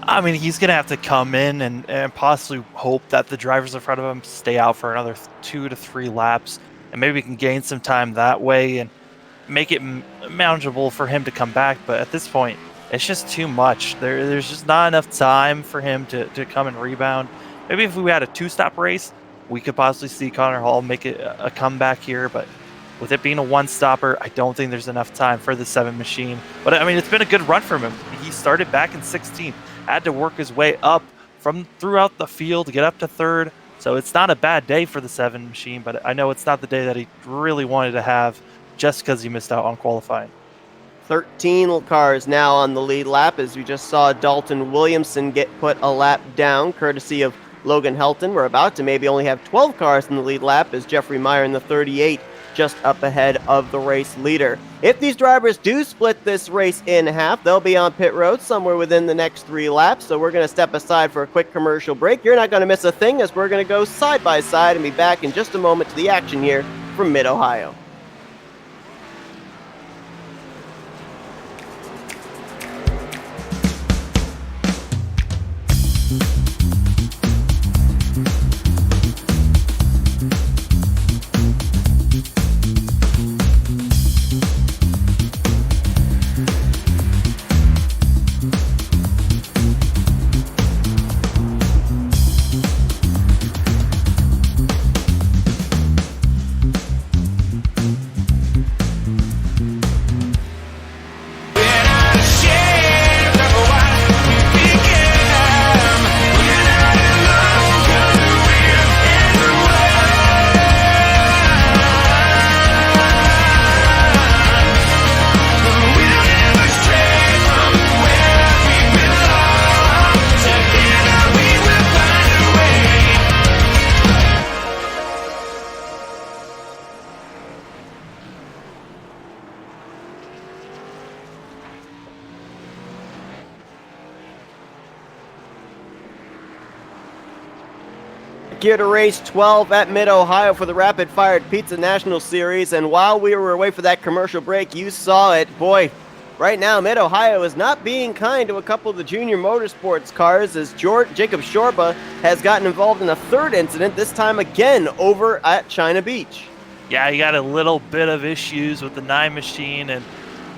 I mean, he's going to have to come in and possibly hope that the drivers in front of him stay out for another 2 to 3 laps, and maybe we can gain some time that way and make it manageable for him to come back. But at this point, it's just too much. There's just not enough time for him to come and rebound. Maybe if we had a 2-stop race, we could possibly see Connor Hall make it a comeback here. But with it being a 1-stopper, I don't think there's enough time for the 7 machine. But I mean, it's been a good run for him. He started back in 16th, had to work his way up from throughout the field to get up to 3rd. So it's not a bad day for the 7 machine, but I know it's not the day that he really wanted to have just because he missed out on qualifying. 13 cars now on the lead lap, as we just saw Dalton Williamson get put a lap down, courtesy of Logan Helton. We're about to maybe only have 12 cars in the lead lap, as Jeffrey Meyer in the 38 just up ahead of the race leader. If these drivers do split this race in half, they'll be on pit road somewhere within the next 3 laps, so we're going to step aside for a quick commercial break. You're not going to miss a thing, as we're going to go side by side and be back in just a moment to the action here from Mid-Ohio. back here to race 12 at Mid-Ohio for the Rapid Fired Pizza National Series. And while we were away for that commercial break, you saw it. Boy, right now Mid-Ohio is not being kind to a couple of the junior motorsports cars as Jacob Shorba has gotten involved in a third incident, this time again over at China Beach. Yeah, he got a little bit of issues with the 9 machine, and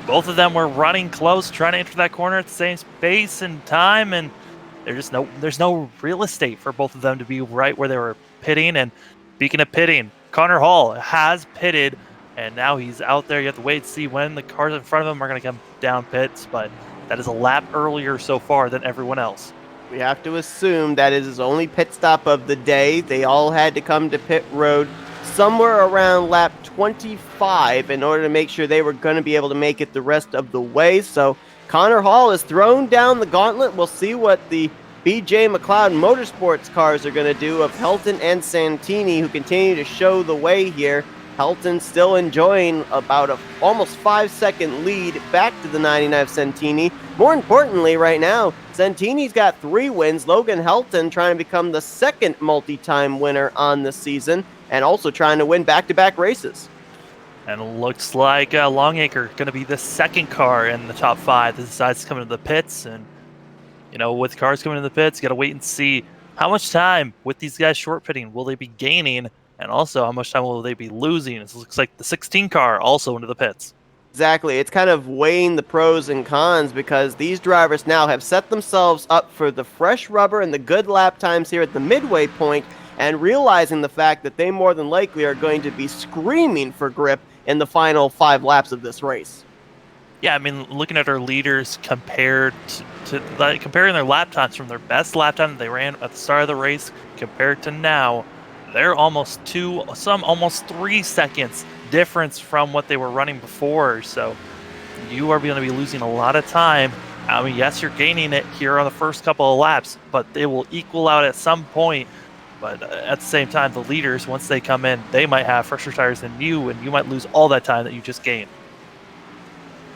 both of them were running close, trying to enter that corner at the same space and time, and there's no real estate for both of them to be right where they were pitting. And speaking of pitting, Connor Hall has pitted, and now he's out there. You have to wait and see when the cars in front of him are going to come down pits, but that is a lap earlier so far than everyone else. We have to assume that is his only pit stop of the day. They all had to come to pit road somewhere around lap 25 in order to make sure they were going to be able to make it the rest of the way. So Connor Hall has thrown down the gauntlet. We'll see what the BJ McLeod Motorsports cars are going to do of Helton and Santini, who continue to show the way here. Helton still enjoying about a almost 5-second lead back to the 99 of Santini. More importantly, right now, Santini's got 3 wins. Logan Helton trying to become the second multi-time winner on the season and also trying to win back-to-back races. And it looks like Longacre going to be the second car in the top 5 that decides to come into the pits. And, you know, with cars coming into the pits, you got to wait and see how much time with these guys short pitting will they be gaining, and also how much time will they be losing. It looks like the 16 car also into the pits. Exactly. It's kind of weighing the pros and cons because these drivers now have set themselves up for the fresh rubber and the good lap times here at the midway point, and realizing the fact that they more than likely are going to be screaming for grip in the final 5 laps of this race. Yeah, I mean, looking at our leaders compared to comparing their lap times from their best lap time that they ran at the start of the race compared to now, they're almost 3 seconds difference from what they were running before. So you are going to be losing a lot of time. I mean, yes, you're gaining it here on the first couple of laps, but it will equal out at some point. But at the same time, the leaders, once they come in, they might have fresher tires than you, and you might lose all that time that you just gained.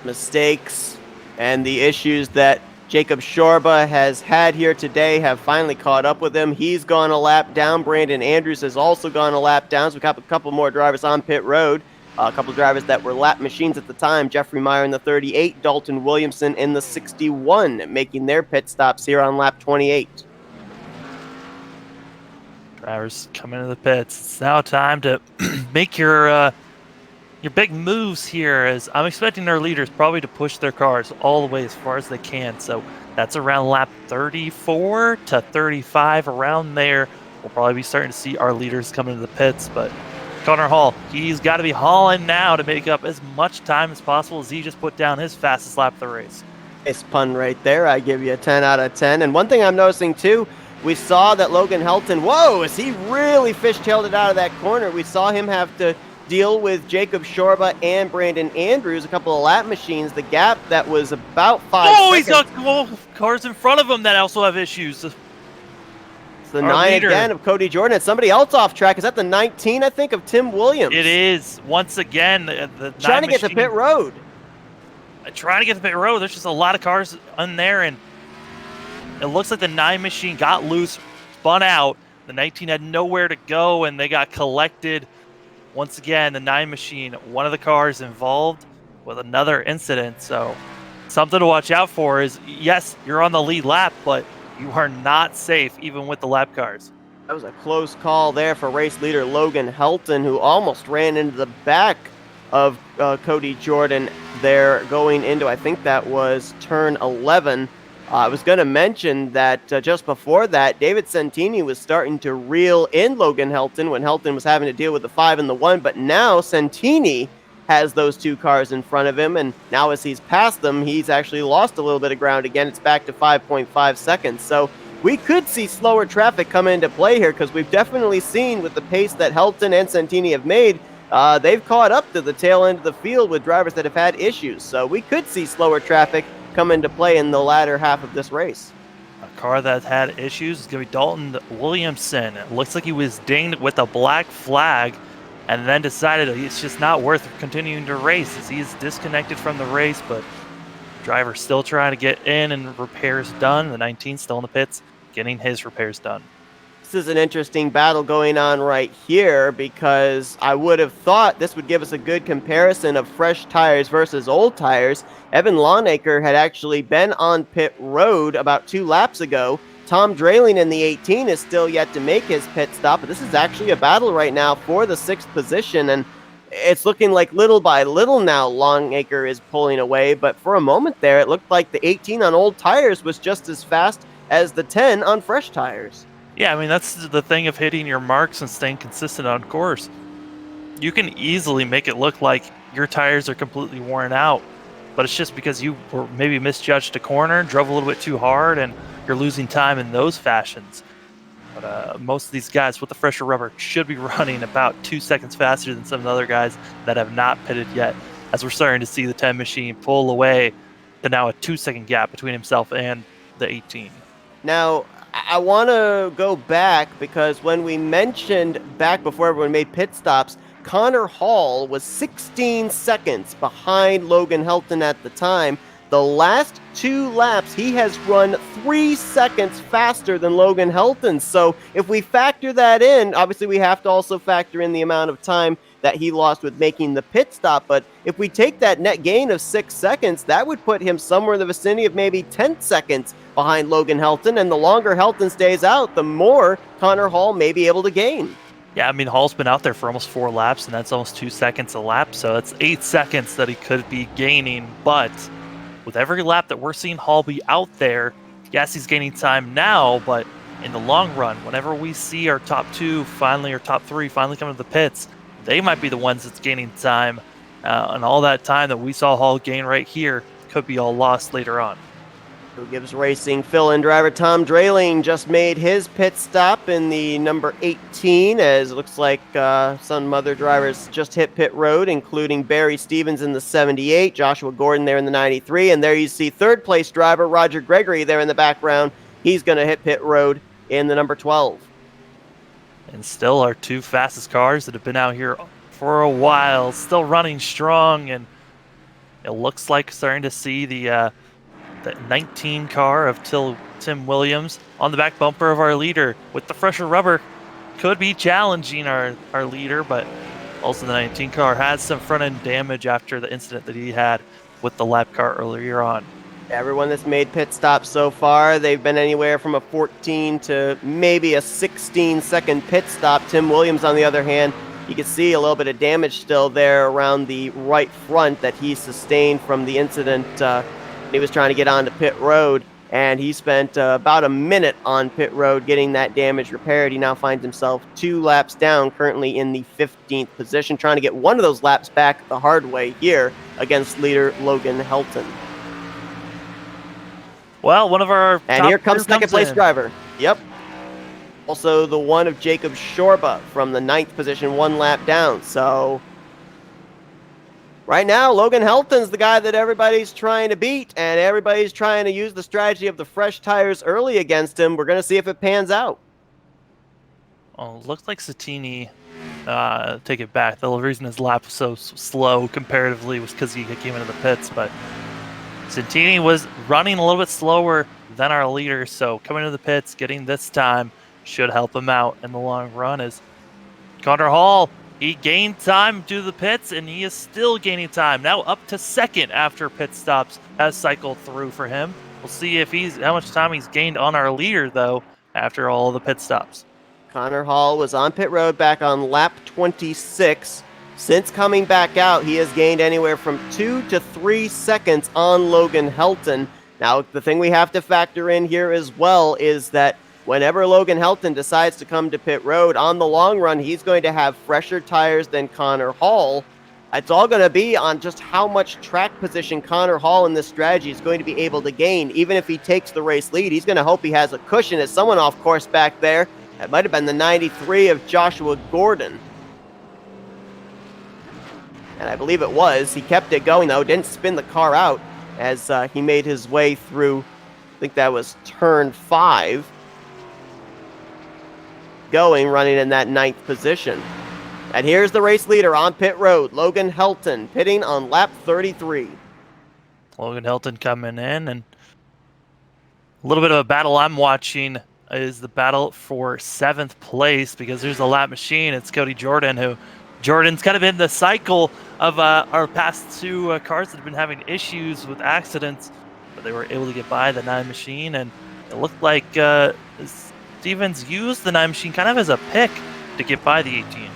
Mistakes and the issues that Jacob Shorba has had here today have finally caught up with him. He's gone a lap down. Brandon Andrews has also gone a lap down. So we got a couple more drivers on pit road. A couple of drivers that were lap machines at the time. Jeffrey Meyer in the 38, Dalton Williamson in the 61, making their pit stops here on lap 28. Drivers coming into the pits. It's now time to make your big moves here, as I'm expecting our leaders probably to push their cars all the way as far as they can. So that's around lap 34 to 35, around there. We'll probably be starting to see our leaders come into the pits. But Connor Hall, he's got to be hauling now to make up as much time as possible, as he just put down his fastest lap of the race. Nice pun right there. I give you a 10 out of 10. And one thing I'm noticing too, we saw that Logan Helton, whoa, as he really fishtailed it out of that corner. We saw him have to deal with Jacob Shorba and Brandon Andrews, a couple of lap machines. The gap that was about 5 seconds. Oh, he's got cars in front of him that also have issues. It's the 9 leader again of Cody Jordan. It's somebody else off track. Is that the 19, I think, of Tim Williams? It is. Once again, the trying to get to pit road. Trying to get to pit road. There's just a lot of cars on there, and it looks like the 9 machine got loose, spun out. The 19 had nowhere to go, and they got collected. Once again, the 9 machine, one of the cars involved with another incident. So something to watch out for is, yes, you're on the lead lap, but you are not safe even with the lap cars. That was a close call there for race leader Logan Helton, who almost ran into the back of Cody Jordan there going into, I think that was turn 11. I was going to mention that just before that, David Santini was starting to reel in Logan Helton when Helton was having to deal with the 5 and the 1, but now Santini has those 2 cars in front of him, and now as he's passed them, he's actually lost a little bit of ground again. It's back to 5.5 seconds, so we could see slower traffic come into play here, because we've definitely seen with the pace that Helton and Santini have made, they've caught up to the tail end of the field with drivers that have had issues, so we could see slower traffic come into play in the latter half of this race. A car that had issues is going to be Dalton Williamson. It looks like he was dinged with a black flag and then decided it's just not worth continuing to race, as he's disconnected from the race, but the driver's still trying to get in and repairs done. The 19's still in the pits getting his repairs done. This is an interesting battle going on right here because I would have thought this would give us a good comparison of fresh tires versus old tires. Evan Longacre had actually been on pit road about 2 laps ago. Tom Draling in the 18 is still yet to make his pit stop, but this is actually a battle right now for the 6th position, and it's looking like little by little now Longacre is pulling away, but for a moment there, it looked like the 18 on old tires was just as fast as the 10 on fresh tires. Yeah, I mean, that's the thing of hitting your marks and staying consistent on course. You can easily make it look like your tires are completely worn out, but it's just because you were maybe misjudged a corner, drove a little bit too hard, and you're losing time in those fashions. But most of these guys with the fresher rubber should be running about 2 seconds faster than some of the other guys that have not pitted yet, as we're starting to see the 10 machine pull away to now a 2-second gap between himself and the 18. Now, I want to go back because when we mentioned back before everyone made pit stops, Connor Hall was 16 seconds behind Logan Helton at the time. The last 2 laps, he has run 3 seconds faster than Logan Helton. So if we factor that in, obviously we have to also factor in the amount of time that he lost with making the pit stop. But if we take that net gain of 6 seconds, that would put him somewhere in the vicinity of maybe 10 seconds behind Logan Helton. And the longer Helton stays out, the more Connor Hall may be able to gain. Yeah, I mean, Hall's been out there for almost 4 laps, and that's almost 2 seconds a lap. So that's 8 seconds that he could be gaining. But with every lap that we're seeing Hall be out there, yes, he's gaining time now, but in the long run, whenever we see our top 2 finally, or top 3 finally come to the pits, they might be the ones that's gaining time. And all that time that we saw Hall gain right here could be all lost later on. Who gives racing fill-in driver Tom Draling just made his pit stop in the number 18, as it looks like some other drivers just hit pit road, including Barry Stevens in the 78, Joshua Gordon there in the 93, and there you see third place driver Roger Gregory there in the background. He's going to hit pit road in the number 12. And still our 2 fastest cars that have been out here for a while, still running strong, and it looks like starting to see the 19 car of Tim Williams on the back bumper of our leader with the fresher rubber. Could be challenging our leader, but also the 19 car has some front end damage after the incident that he had with the lap car earlier on. Everyone that's made pit stops so far, they've been anywhere from a 14 to maybe a 16-second pit stop. Tim Williams, on the other hand, you can see a little bit of damage still there around the right front that he sustained from the incident. He was trying to get onto pit road, and he spent about a minute on pit road getting that damage repaired. He now finds himself 2 laps down, currently in the 15th position, trying to get one of those laps back the hard way here against leader Logan Helton. Well, one of our and here comes second place driver. Yep. Also the one of Jacob Shorba from the 9th position, 1 lap down. So right now, Logan Helton's the guy that everybody's trying to beat, and everybody's trying to use the strategy of the fresh tires early against him. We're going to see if it pans out. Oh, looks like Santini, take it back. The reason his lap was so slow comparatively was because he came into the pits, but Santini was running a little bit slower than our leader, so coming to the pits, getting this time should help him out in the long run. As Connor Hall, he gained time to the pits, and he is still gaining time. Now up to second after pit stops has cycled through for him. We'll see if how much time he's gained on our leader, though, after all the pit stops. Connor Hall was on pit road back on lap 26. Since coming back out, he has gained anywhere from 2 to 3 seconds on Logan Helton. Now, the thing we have to factor in here as well is that whenever Logan Helton decides to come to pit road, on the long run, he's going to have fresher tires than Connor Hall. It's all going to be on just how much track position Connor Hall in this strategy is going to be able to gain. Even if he takes the race lead, he's going to hope he has a cushion. As someone off course back there, that might have been the 93 of Joshua Gordon. And I believe it was. He kept it going, though. Didn't spin the car out as he made his way through, I think that was turn 5. Running in that 9th position. And here's the race leader on pit road, Logan Helton, pitting on lap 33. Logan Helton coming in, and a little bit of a battle I'm watching is the battle for 7th place, because there's a lap machine. It's Cody Jordan, Jordan's kind of in the cycle of our past 2 cars that have been having issues with accidents, but they were able to get by the 9 machine, and it looked like Stevens used the 9 machine kind of as a pick to get by the 18.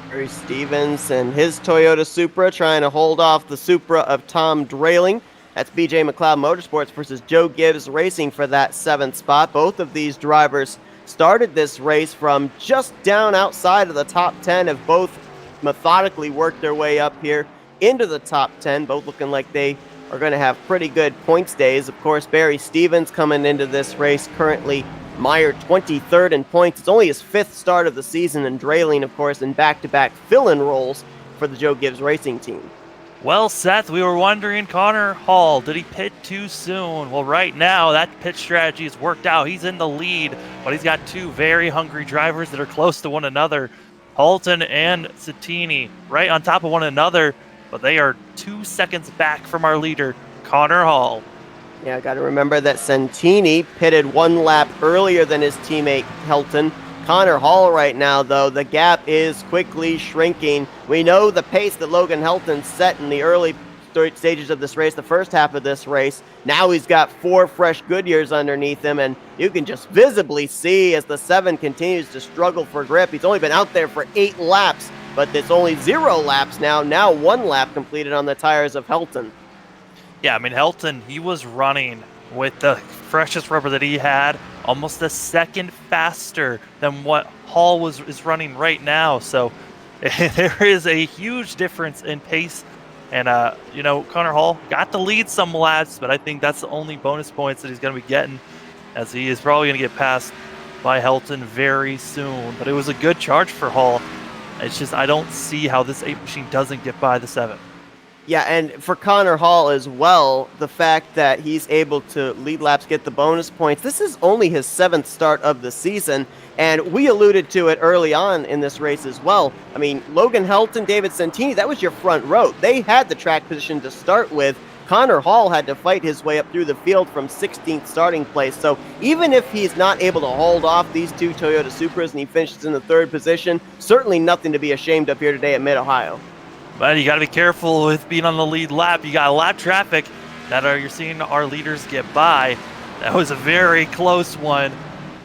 Barry Stevens and his Toyota Supra trying to hold off the Supra of Tom Drayling. That's BJ McLeod Motorsports versus Joe Gibbs Racing for that 7th spot. Both of these drivers started this race from just down outside of the top 10, have both methodically worked their way up here into the top 10, both looking like they are going to have pretty good points days. Of course, Barry Stevens coming into this race currently Meyer 23rd in points. It's only his 5th start of the season, and Drayling, of course, in back-to-back fill-in roles for the Joe Gibbs Racing team. Well, Seth, we were wondering, Connor Hall, did he pit too soon? Well, right now, that pit strategy has worked out. He's in the lead, but he's got 2 very hungry drivers that are close to one another, Halton and Santini, right on top of one another, but they are 2 seconds back from our leader, Connor Hall. Yeah, got to remember that Santini pitted 1 lap earlier than his teammate Helton. Connor Hall right now, though, the gap is quickly shrinking. We know the pace that Logan Helton set in the early stages of this race, the first half of this race. Now he's got 4 fresh Goodyears underneath him, and you can just visibly see as the 7 continues to struggle for grip. He's only been out there for 8 laps, but it's only 0 laps now. Now 1 lap completed on the tires of Helton. Yeah, I mean, Helton, he was running with the freshest rubber that he had, almost a second faster than what Hall is running right now. So there is a huge difference in pace. And, Connor Hall got to lead some laps, but I think that's the only bonus points that he's going to be getting, as he is probably going to get passed by Helton very soon. But it was a good charge for Hall. It's just I don't see how this 8 machine doesn't get by the 7. Yeah, and for Connor Hall as well, the fact that he's able to lead laps, get the bonus points, this is only his 7th start of the season, and we alluded to it early on in this race as well. I mean, Logan Helton, David Santini, that was your front row. They had the track position to start with. Connor Hall had to fight his way up through the field from 16th starting place, so even if he's not able to hold off these 2 Toyota Supras and he finishes in the 3rd position, certainly nothing to be ashamed of here today at Mid-Ohio. But you got to be careful with being on the lead lap. You got lap traffic that you're seeing our leaders get by. That was a very close one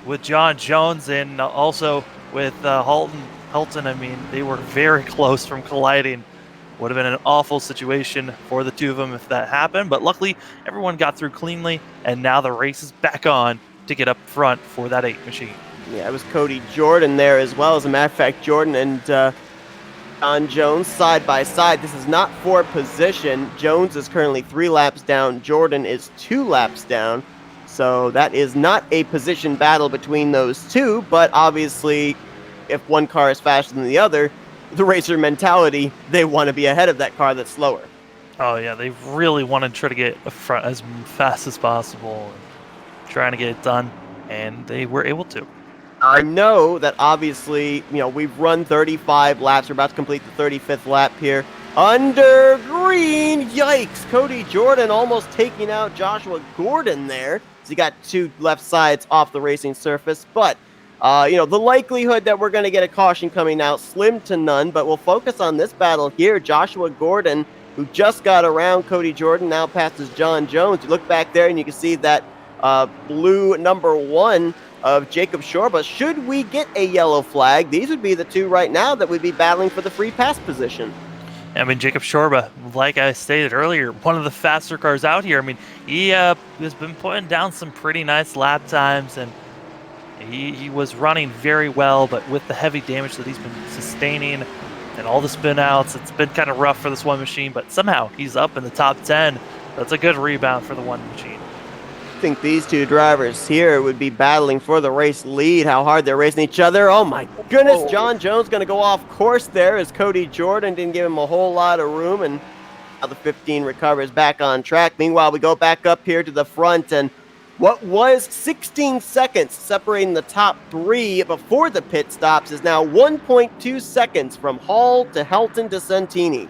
with John Jones and also with Helton. I mean, they were very close from colliding. Would have been an awful situation for the 2 of them if that happened. But luckily, everyone got through cleanly, and now the race is back on to get up front for that 8 machine. Yeah, it was Cody Jordan there as well. As a matter of fact, Jordan and John Jones side by side. This is not for position. Jones is currently 3 laps down. Jordan is 2 laps down. So that is not a position battle between those 2, but obviously if one car is faster than the other, the racer mentality, they want to be ahead of that car that's slower. Oh yeah, they really want to try to get up front as fast as possible, trying to get it done, and they were able to. I know that obviously, we've run 35 laps. We're about to complete the 35th lap here. Under green, yikes. Cody Jordan almost taking out Joshua Gordon there. So he got 2 left sides off the racing surface. But, the likelihood that we're going to get a caution coming out, slim to none. But we'll focus on this battle here. Joshua Gordon, who just got around Cody Jordan, now passes John Jones. You look back there and you can see that blue number 1 of Jacob Shorba. Should we get a yellow flag, these would be the 2 right now that would be battling for the free pass position. I mean, Jacob Shorba, like I stated earlier, one of the faster cars out here. I mean, he has been putting down some pretty nice lap times, and he was running very well, but with the heavy damage that he's been sustaining and all the spin outs, it's been kind of rough for this 1 machine, but somehow he's up in the top 10. That's a good rebound for the 1 machine. I think these 2 drivers here would be battling for the race lead. How hard they're racing each other. Oh my goodness, John Jones going to go off course there as Cody Jordan didn't give him a whole lot of room, and now the 15 recovers back on track. Meanwhile, we go back up here to the front, and what was 16 seconds separating the top 3 before the pit stops is now 1.2 seconds from Hall to Helton to Santini.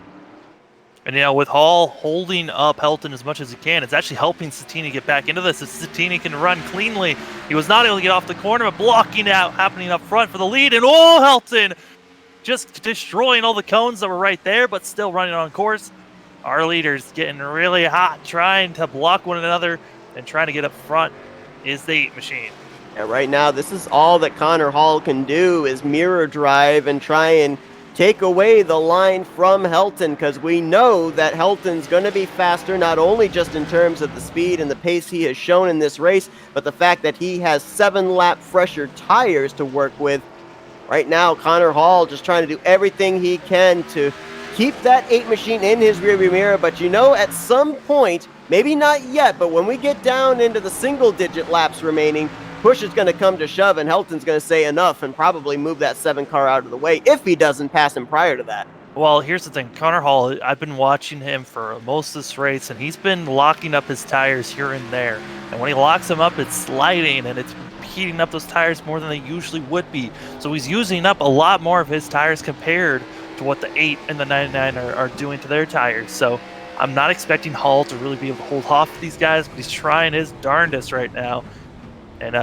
And, with Hall holding up Helton as much as he can, it's actually helping Santini get back into this. If Santini can run cleanly, he was not able to get off the corner, but blocking out, happening up front for the lead. And, Helton just destroying all the cones that were right there, but still running on course. Our leaders getting really hot, trying to block one another and trying to get up front is the 8 machine. And right now, this is all that Connor Hall can do is mirror drive and try and take away the line from Helton, because we know that Helton's going to be faster, not only just in terms of the speed and the pace he has shown in this race, but the fact that he has 7-lap fresher tires to work with. Right now, Connor Hall just trying to do everything he can to keep that 8 machine in his rearview mirror, but at some point, maybe not yet, but when we get down into the single-digit laps remaining, push is going to come to shove, and Helton's going to say enough and probably move that 7 car out of the way if he doesn't pass him prior to that. Well, here's the thing. Connor Hall, I've been watching him for most of this race, and he's been locking up his tires here and there. And when he locks them up, it's sliding, and it's heating up those tires more than they usually would be. So he's using up a lot more of his tires compared to what the 8 and the 99 are doing to their tires. So I'm not expecting Hall to really be able to hold off these guys, but he's trying his darndest right now. And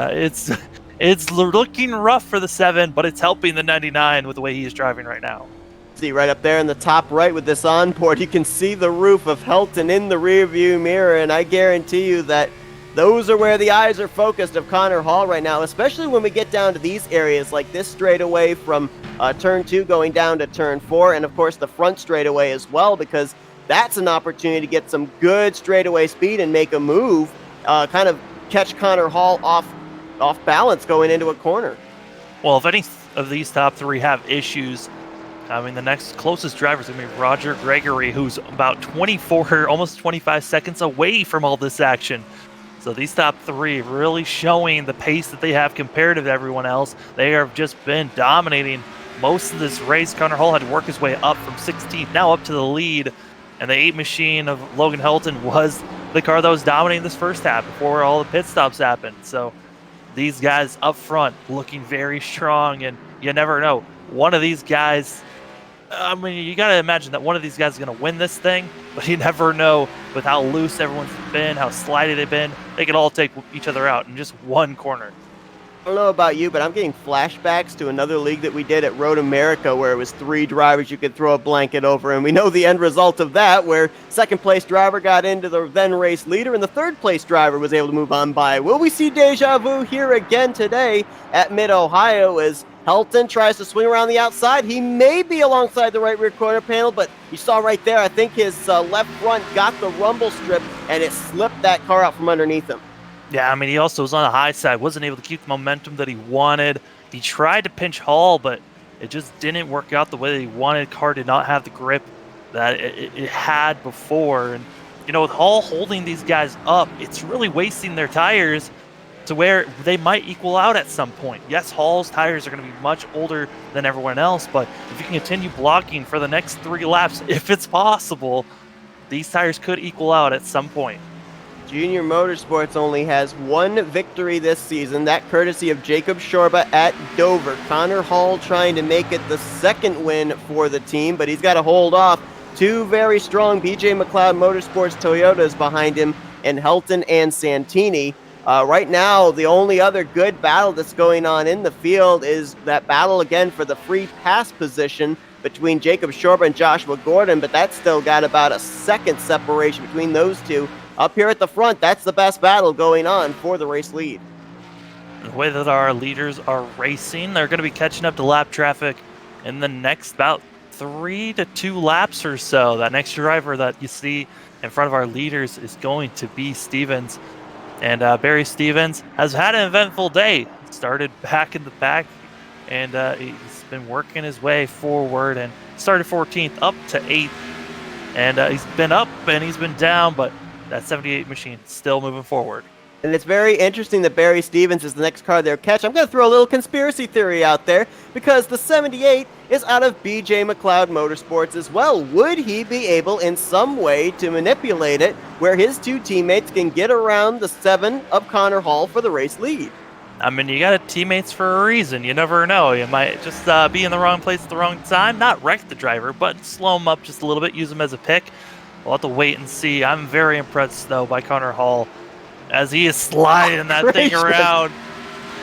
it's looking rough for the 7, but it's helping the 99 with the way he is driving right now. See right up there in the top right with this onboard, you can see the roof of Helton in the rearview mirror, and I guarantee you that those are where the eyes are focused of Connor Hall right now, especially when we get down to these areas like this straightaway from turn 2 going down to turn 4, and of course the front straightaway as well, because that's an opportunity to get some good straightaway speed and make a move, kind of catch Connor Hall off balance going into a corner. Well, if any of these top 3 have issues, I mean, the next closest driver is going to be Roger Gregory, who's about 24, almost 25 seconds away from all this action. So these top 3 really showing the pace that they have compared to everyone else. They have just been dominating most of this race. Connor Hall had to work his way up from 16th, now up to the lead. And the 8 machine of Logan Helton was the car that was dominating this first half before all the pit stops happened. So these guys up front looking very strong, and you never know. One of these guys, I mean, you got to imagine that one of these guys is going to win this thing, but you never know with how loose everyone's been, how slidey they've been. They could all take each other out in just one corner. I don't know about you, but I'm getting flashbacks to another league that we did at Road America where it was 3 drivers you could throw a blanket over, and we know the end result of that, where second place driver got into the then race leader and the third place driver was able to move on by. Will we see deja vu here again today at Mid-Ohio as Helton tries to swing around the outside? He may be alongside the right rear quarter panel, but you saw right there, I think his left front got the rumble strip and it slipped that car out from underneath him. Yeah, I mean, he also was on the high side, wasn't able to keep the momentum that he wanted. He tried to pinch Hall, but it just didn't work out the way that he wanted. Car did not have the grip that it had before. And, with Hall holding these guys up, it's really wasting their tires to where they might equal out at some point. Yes, Hall's tires are going to be much older than everyone else, but if you can continue blocking for the next 3 laps, if it's possible, these tires could equal out at some point. Junior Motorsports only has 1 victory this season, that courtesy of Jacob Shorba at Dover. Connor Hall trying to make it the 2nd win for the team, but he's got to hold off 2 very strong BJ McLeod Motorsports Toyotas behind him in Helton and Santini. Right now, the only other good battle that's going on in the field is that battle again for the free pass position between Jacob Shorba and Joshua Gordon, but that's still got about a 2nd separation between those two. Up here at the front, that's the best battle going on for the race lead. The way that our leaders are racing, they're going to be catching up to lap traffic in the next about 3 to 2 laps or so. That next driver that you see in front of our leaders is going to be Stevens. And Barry Stevens has had an eventful day. Started back in the back, and he's been working his way forward and started 14th up to 8th. And he's been up and he's been down, but that 78 machine still moving forward. And it's very interesting that Barry Stevens is the next car they'll catch. I'm going to throw a little conspiracy theory out there because the 78 is out of BJ McLeod Motorsports as well. Would he be able in some way to manipulate it where his 2 teammates can get around the 7 of Connor Hall for the race lead? I mean, you got teammates for a reason. You never know. You might just be in the wrong place at the wrong time. Not wreck the driver, but slow him up just a little bit. Use him as a pick. We'll have to wait and see. I'm very impressed, though, by Connor Hall as he is sliding that thing around.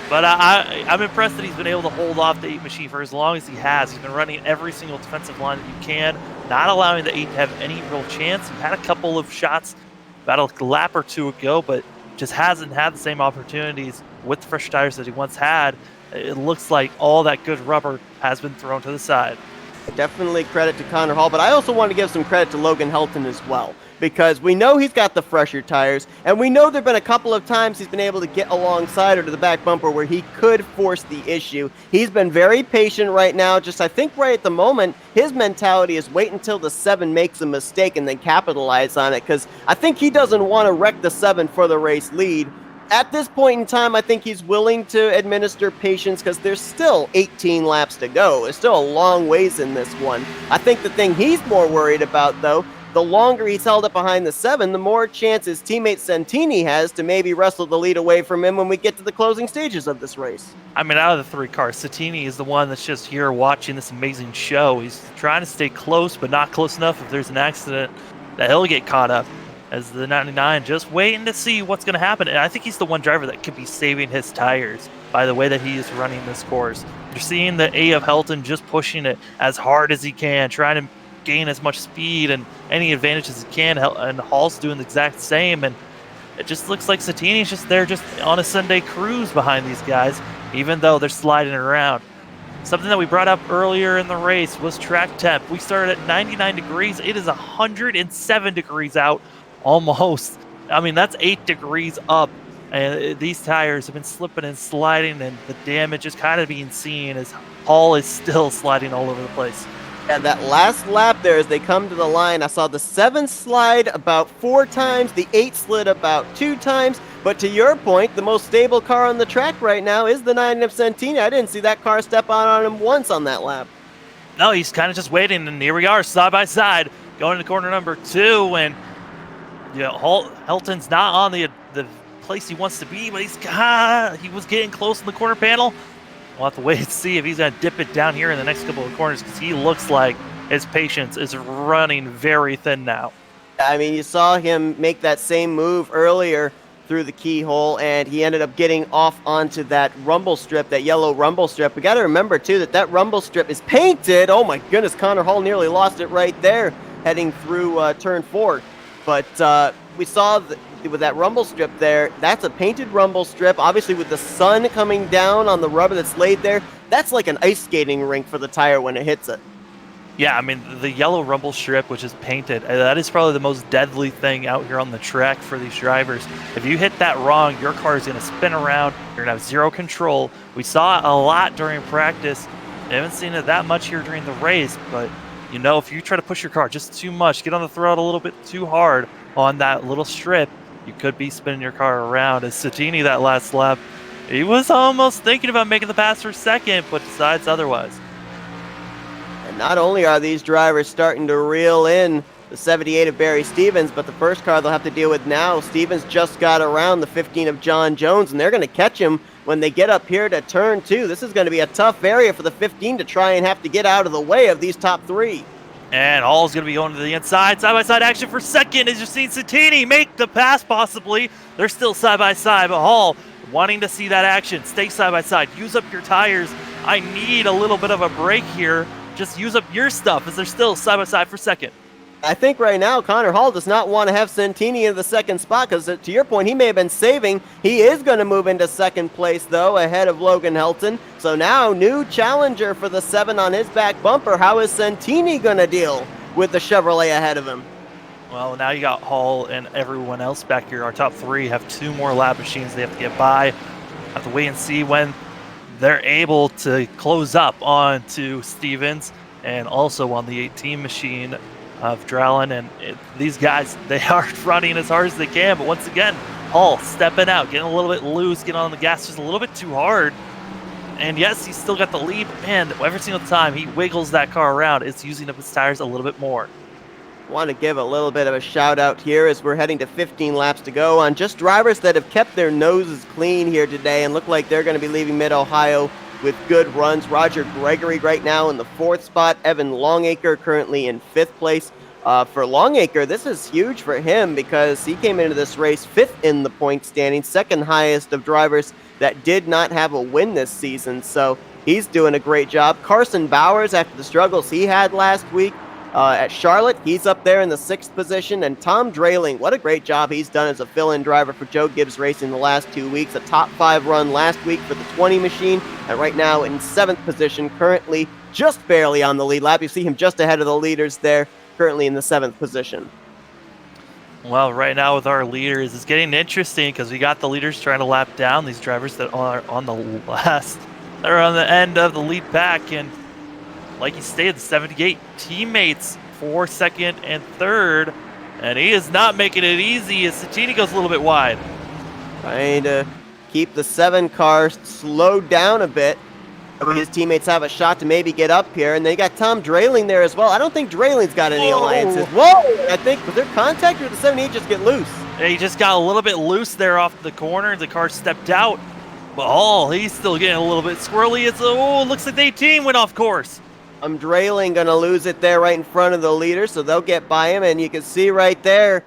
But I'm impressed that he's been able to hold off the 8 machine for as long as he has. He's been running every single defensive line that you can, not allowing the 8 to have any real chance. He had a couple of shots about a lap or two ago, but just hasn't had the same opportunities with the fresh tires that he once had. It looks like all that good rubber has been thrown to the side. Definitely credit to Connor Hall, but I also want to give some credit to Logan Helton as well, because we know he's got the fresher tires, and we know there have been a couple of times he's been able to get alongside or to the back bumper where he could force the issue. He's been very patient right now. Just I think right at the moment, his mentality is wait until the 7 makes a mistake and then capitalize on it, because I think he doesn't want to wreck the 7 for the race lead. At this point in time, I think he's willing to administer patience because there's still 18 laps to go. There's still a long ways in this one. I think the thing he's more worried about, though, the longer he's held up behind the 7, the more chance his teammate Santini has to maybe wrestle the lead away from him when we get to the closing stages of this race. I mean, out of the 3 cars, Santini is the one that's just here watching this amazing show. He's trying to stay close, but not close enough if there's an accident that he'll get caught up. As the 99 just waiting to see what's going to happen. And I think he's the one driver that could be saving his tires by the way that he is running this course. You're seeing the A of Helton just pushing it as hard as he can, trying to gain as much speed and any advantage as he can. And Hall's doing the exact same. And it just looks like Santini's just there just on a Sunday cruise behind these guys, even though they're sliding around. Something that we brought up earlier in the race was track temp. We started at 99 degrees. It is 107 degrees out. Almost. I mean, that's 8 degrees up, and these tires have been slipping and sliding, and the damage is kind of being seen as Hall is still sliding all over the place. Yeah, that last lap there as they come to the line, I saw the 7 slide about 4 times, the 8 slid about 2 times, but to your point, the most stable car on the track right now is the 9 of Santini. I didn't see that car step on him once on that lap. No, he's kind of just waiting, and here we are, side by side, going to corner number 2, and Helton's not on the place he wants to be, but he was getting close in the corner panel. We'll have to wait and see if he's going to dip it down here in the next couple of corners, because he looks like his patience is running very thin now. I mean, you saw him make that same move earlier through the keyhole, and he ended up getting off onto that rumble strip, that yellow rumble strip. We got to remember, too, that rumble strip is painted. Oh, my goodness, Connor Hall nearly lost it right there heading through turn 4. But we saw with that rumble strip there, that's a painted rumble strip. Obviously, with the sun coming down on the rubber that's laid there, that's like an ice skating rink for the tire when it hits it. Yeah, I mean, the yellow rumble strip, which is painted, that is probably the most deadly thing out here on the track for these drivers. If you hit that wrong, your car is going to spin around. You're going to have zero control. We saw it a lot during practice. I haven't seen it that much here during the race, but you know, if you try to push your car just too much, get on the throttle a little bit too hard on that little strip, you could be spinning your car around. As Santini that last lap, he was almost thinking about making the pass for second, but decides otherwise. And not only are these drivers starting to reel in the 78 of Barry Stevens, but the first car they'll have to deal with now, Stevens just got around the 15 of John Jones, and they're going to catch him when they get up here to turn 2. This is going to be a tough area for the 15 to try and have to get out of the way of these top 3. And Hall's going to be going to the inside. Side-by-side action for second as you've seen Santini make the pass possibly. They're still side-by-side, but Hall wanting to see that action. Stay side-by-side. Use up your tires. I need a little bit of a break here. Just use up your stuff as they're still side-by-side for second. I think right now Connor Hall does not want to have Santini in the second spot because, to your point, he may have been saving. He is going to move into second place, though, ahead of Logan Helton. So now, new challenger for the 7 on his back bumper. How is Santini going to deal with the Chevrolet ahead of him? Well, now you got Hall and everyone else back here. Our top 3 have 2 more lap machines they have to get by. Have to wait and see when they're able to close up onto Stevens and also on the 18 machine of Drellin, and these guys, they are running as hard as they can, but once again, Hall stepping out, getting a little bit loose, getting on the gas just a little bit too hard, and yes, he's still got the lead, but man, every single time he wiggles that car around, it's using up his tires a little bit more. Want to give a little bit of a shout out here as we're heading to 15 laps to go on just drivers that have kept their noses clean here today and look like they're going to be leaving Mid-Ohio with good runs. Roger Gregory right now in the 4th spot. Evan Longacre currently in 5th place. For Longacre, this is huge for him because he came into this race 5th in the point standing, 2nd highest of drivers that did not have a win this season. So he's doing a great job. Carson Bowers, after the struggles he had last week, at Charlotte, he's up there in the 6th position. And Tom Drayling, what a great job he's done as a fill-in driver for Joe Gibbs Racing the last 2 weeks. A top 5 run last week for the 20 machine, and right now in 7th position, currently just barely on the lead lap. You see him just ahead of the leaders there, currently in the 7th position. Well, right now with our leaders, it's getting interesting because we got the leaders trying to lap down these drivers that are on the end of the lead pack, and like you stated, the 78 teammates for 2nd and 3rd, and he is not making it easy as Santini goes a little bit wide. Trying to keep the 7 car slowed down a bit. His teammates have a shot to maybe get up here, and they got Tom Drayling there as well. I don't think Drayling's got any alliances. Whoa! I think, was there contact or did the 78 just get loose? Yeah, he just got a little bit loose there off the corner. The car stepped out, but he's still getting a little bit squirrely. It looks like the 18 went off course. Drayling gonna lose it there right in front of the leader, so they'll get by him, and you can see right there,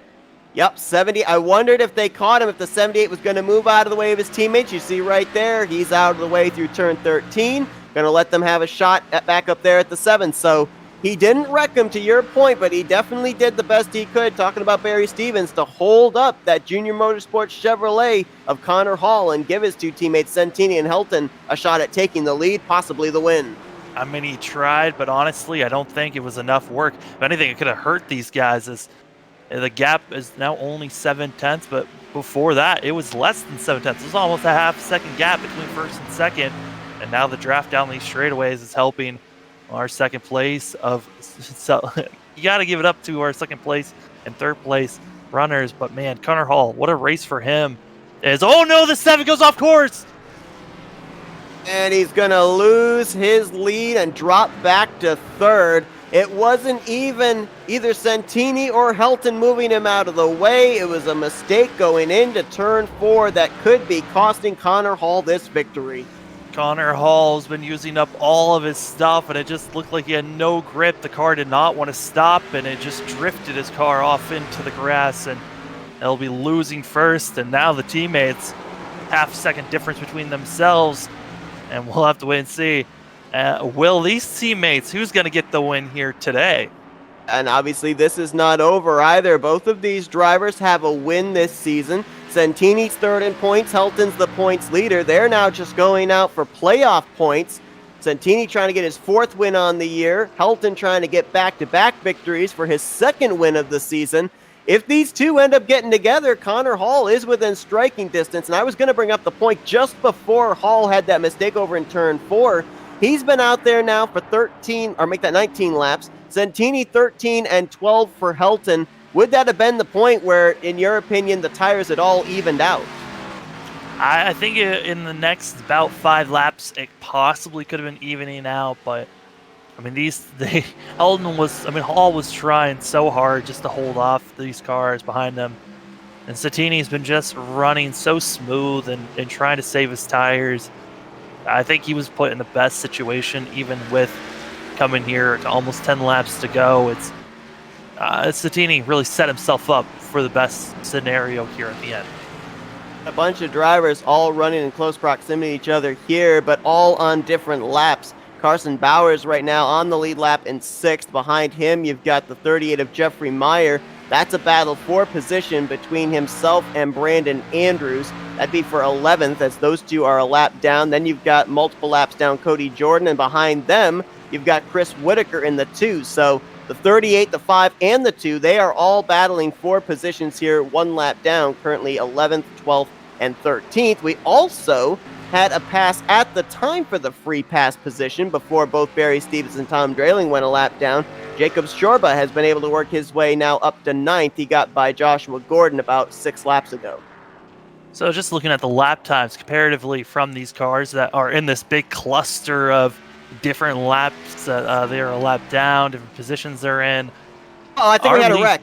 yep, 70. I wondered if they caught him, if the 78 was gonna move out of the way of his teammates. You see right there, he's out of the way through turn 13. Gonna let them have a shot back up there at the 7. So he didn't wreck him, to your point, but he definitely did the best he could, talking about Barry Stevens, to hold up that Junior Motorsports Chevrolet of Connor Hall and give his 2 teammates, Santini and Helton, a shot at taking the lead, possibly the win. I mean, he tried, but honestly, I don't think it was enough work. If anything, it could have hurt these guys. As the gap is now only 7/10, but before that, it was less than 7/10. It was almost a half-second gap between 1st and 2nd, and now the draft down these straightaways is helping our 2nd place. So you got to give it up to our 2nd place and 3rd place runners. But man, Connor Hall, what a race for him! Oh no, the 7 goes off course. And he's going to lose his lead and drop back to 3rd. It wasn't even either Santini or Helton moving him out of the way. It was a mistake going into turn 4 that could be costing Connor Hall this victory. Connor Hall's been using up all of his stuff, and it just looked like he had no grip. The car did not want to stop, and it just drifted his car off into the grass, and they'll be losing first. And now the teammates, half-second difference between themselves. And we'll have to wait and see. Will these teammates, who's going to get the win here today? And obviously this is not over either. Both of these drivers have a win this season. Santini's 3rd in points. Helton's the points leader. They're now just going out for playoff points. Santini trying to get his 4th win on the year. Helton trying to get back-to-back victories for his 2nd win of the season. If these 2 end up getting together, Connor Hall is within striking distance. And I was going to bring up the point just before Hall had that mistake over in turn 4. He's been out there now for 19 laps. Santini 13 and 12 for Helton. Would that have been the point where, in your opinion, the tires had all evened out? I think in the next about 5 laps, it possibly could have been evening out, but I mean, Hall was trying so hard just to hold off these cars behind them. And Santini's been just running so smooth and trying to save his tires. I think he was put in the best situation, even with coming here to almost 10 laps to go. Santini really set himself up for the best scenario here at the end. A bunch of drivers all running in close proximity to each other here, but all on different laps. Carson Bowers right now on the lead lap in 6th. Behind him, you've got the 38 of Jeffrey Meyer. That's a battle for position between himself and Brandon Andrews. That'd be for 11th, as those 2 are a lap down. Then you've got multiple laps down Cody Jordan, and behind them, you've got Chris Whittaker in the 2. So the 38, the 5, and the 2, they are all battling for positions here, 1 lap down, currently 11th, 12th, and 13th. We also had a pass at the time for the free pass position before both Barry Stevens and Tom Drayling went a lap down. Jacob Shorba has been able to work his way now up to 9th. He got by Joshua Gordon about 6 laps ago. So just looking at the lap times comparatively from these cars that are in this big cluster of different laps, they are a lap down, different positions they're in. Oh, I think we had a wreck.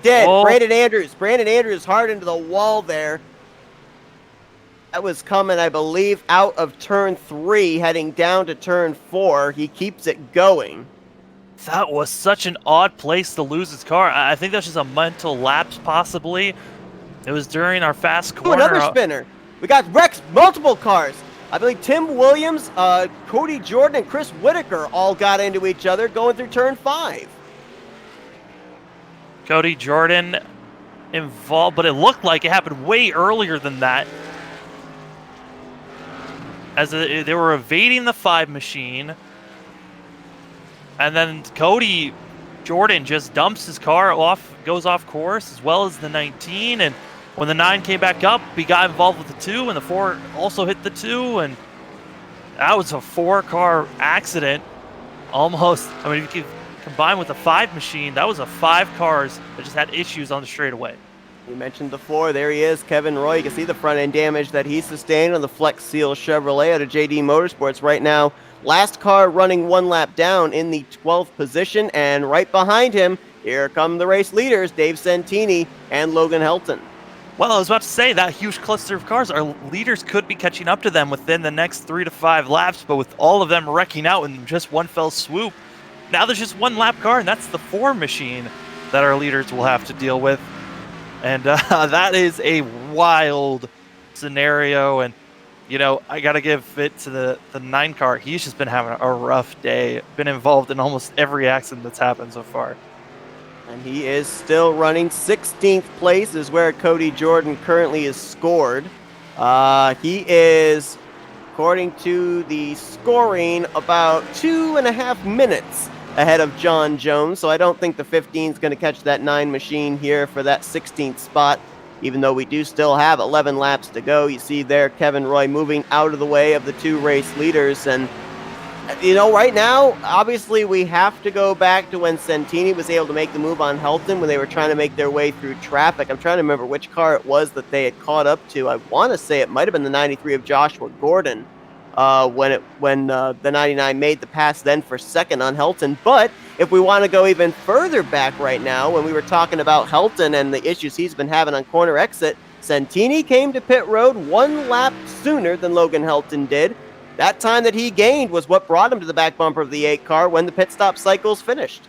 Dead. Oh. Brandon Andrews hard into the wall there. That was coming, I believe, out of turn 3, heading down to turn 4. He keeps it going. That was such an odd place to lose his car. I think that's just a mental lapse, possibly. It was during our fast corner. Another spinner. We got wrecks, multiple cars. I believe Tim Williams, Cody Jordan, and Chris Whittaker all got into each other going through turn 5. Cody Jordan involved, but it looked like it happened way earlier than that. As they were evading the 5 machine. And then Cody Jordan just dumps his car off, goes off course, as well as the 19. And when the 9 came back up, he got involved with the 2, and the 4 also hit the 2. And that was a 4-car accident. Almost, I mean, if you combine with the 5 machine, that was a 5 cars that just had issues on the straightaway. You mentioned the 4. There he is, Kevin Roy. You can see the front end damage that he sustained on the Flex Seal Chevrolet out of JD Motorsports right now. Last car running 1 lap down in the 12th position, and right behind him, here come the race leaders, Dave Santini and Logan Helton. Well, I was about to say, that huge cluster of cars, our leaders could be catching up to them within the next 3 to 5 laps, but with all of them wrecking out in just one fell swoop, now there's just 1 lap car, and that's the 4 machine that our leaders will have to deal with. And that is a wild scenario, and you know, I got to give it to the 9 car. He's just been having a rough day, been involved in almost every accident that's happened so far. And he is still running. 16th place is where Cody Jordan currently is scored. He is, according to the scoring, about 2.5 minutes ahead of John Jones. So I don't think the 15 is going to catch that 9 machine here for that 16th spot, even though we do still have 11 laps to go. You see there Kevin Roy moving out of the way of the 2 race leaders. And, you know, right now, obviously we have to go back to when Santini was able to make the move on Helton when they were trying to make their way through traffic. I'm trying to remember which car it was that they had caught up to. I want to say it might have been the 93 of Joshua Gordon when the 99 made the pass then for second on Helton. But if we want to go even further back right now, when we were talking about Helton and the issues he's been having on corner exit, Santini came to pit road 1 lap sooner than Logan Helton did. That time that he gained was what brought him to the back bumper of the 8 car when the pit stop cycles finished.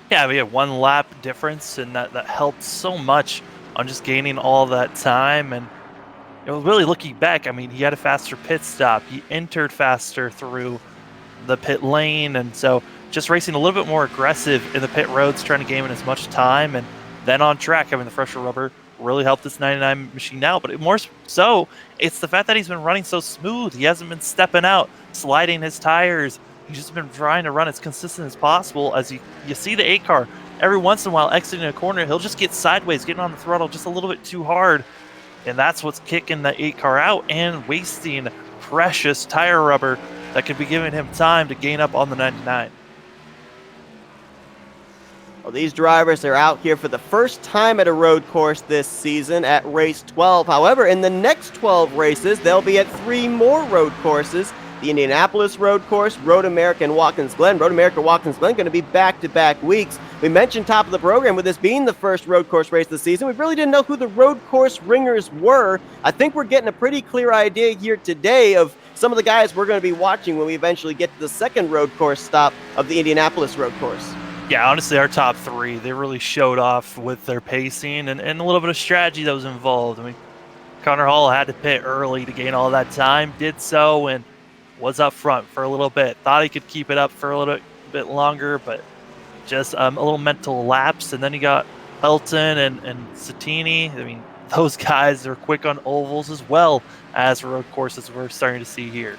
Yeah, we had 1 lap difference, and that helped so much on just gaining all that time. And you know, really looking back, I mean, he had a faster pit stop. He entered faster through the pit lane, and so just racing a little bit more aggressive in the pit roads, trying to gain as much time, and then on track, having the fresher rubber really helped this 99 machine out. But more so, it's the fact that he's been running so smooth. He hasn't been stepping out, sliding his tires. He's just been trying to run as consistent as possible. As you see the 8 car, every once in a while exiting a corner, he'll just get sideways, getting on the throttle just a little bit too hard. And that's what's kicking the 8 car out and wasting precious tire rubber that could be giving him time to gain up on the 99. Well, these drivers are out here for the first time at a road course this season at race 12. However, in the next 12 races, they'll be at 3 more road courses. The Indianapolis road course, Road America, and Watkins Glen. Road America, Watkins Glen going to be back-to-back weeks. We mentioned top of the program, with this being the first road course race this season, we really didn't know who the road course ringers were. I think we're getting a pretty clear idea here today of some of the guys we're going to be watching when we eventually get to the second road course stop of the Indianapolis road course. Yeah, honestly, our top 3, they really showed off with their pacing and a little bit of strategy that was involved. I mean, Connor Hall had to pit early to gain all that time, did so, and was up front for a little bit. Thought he could keep it up for a little bit longer, but just a little mental lapse. And then you got Helton and Santini. I mean, those guys are quick on ovals as well as road courses we're starting to see here.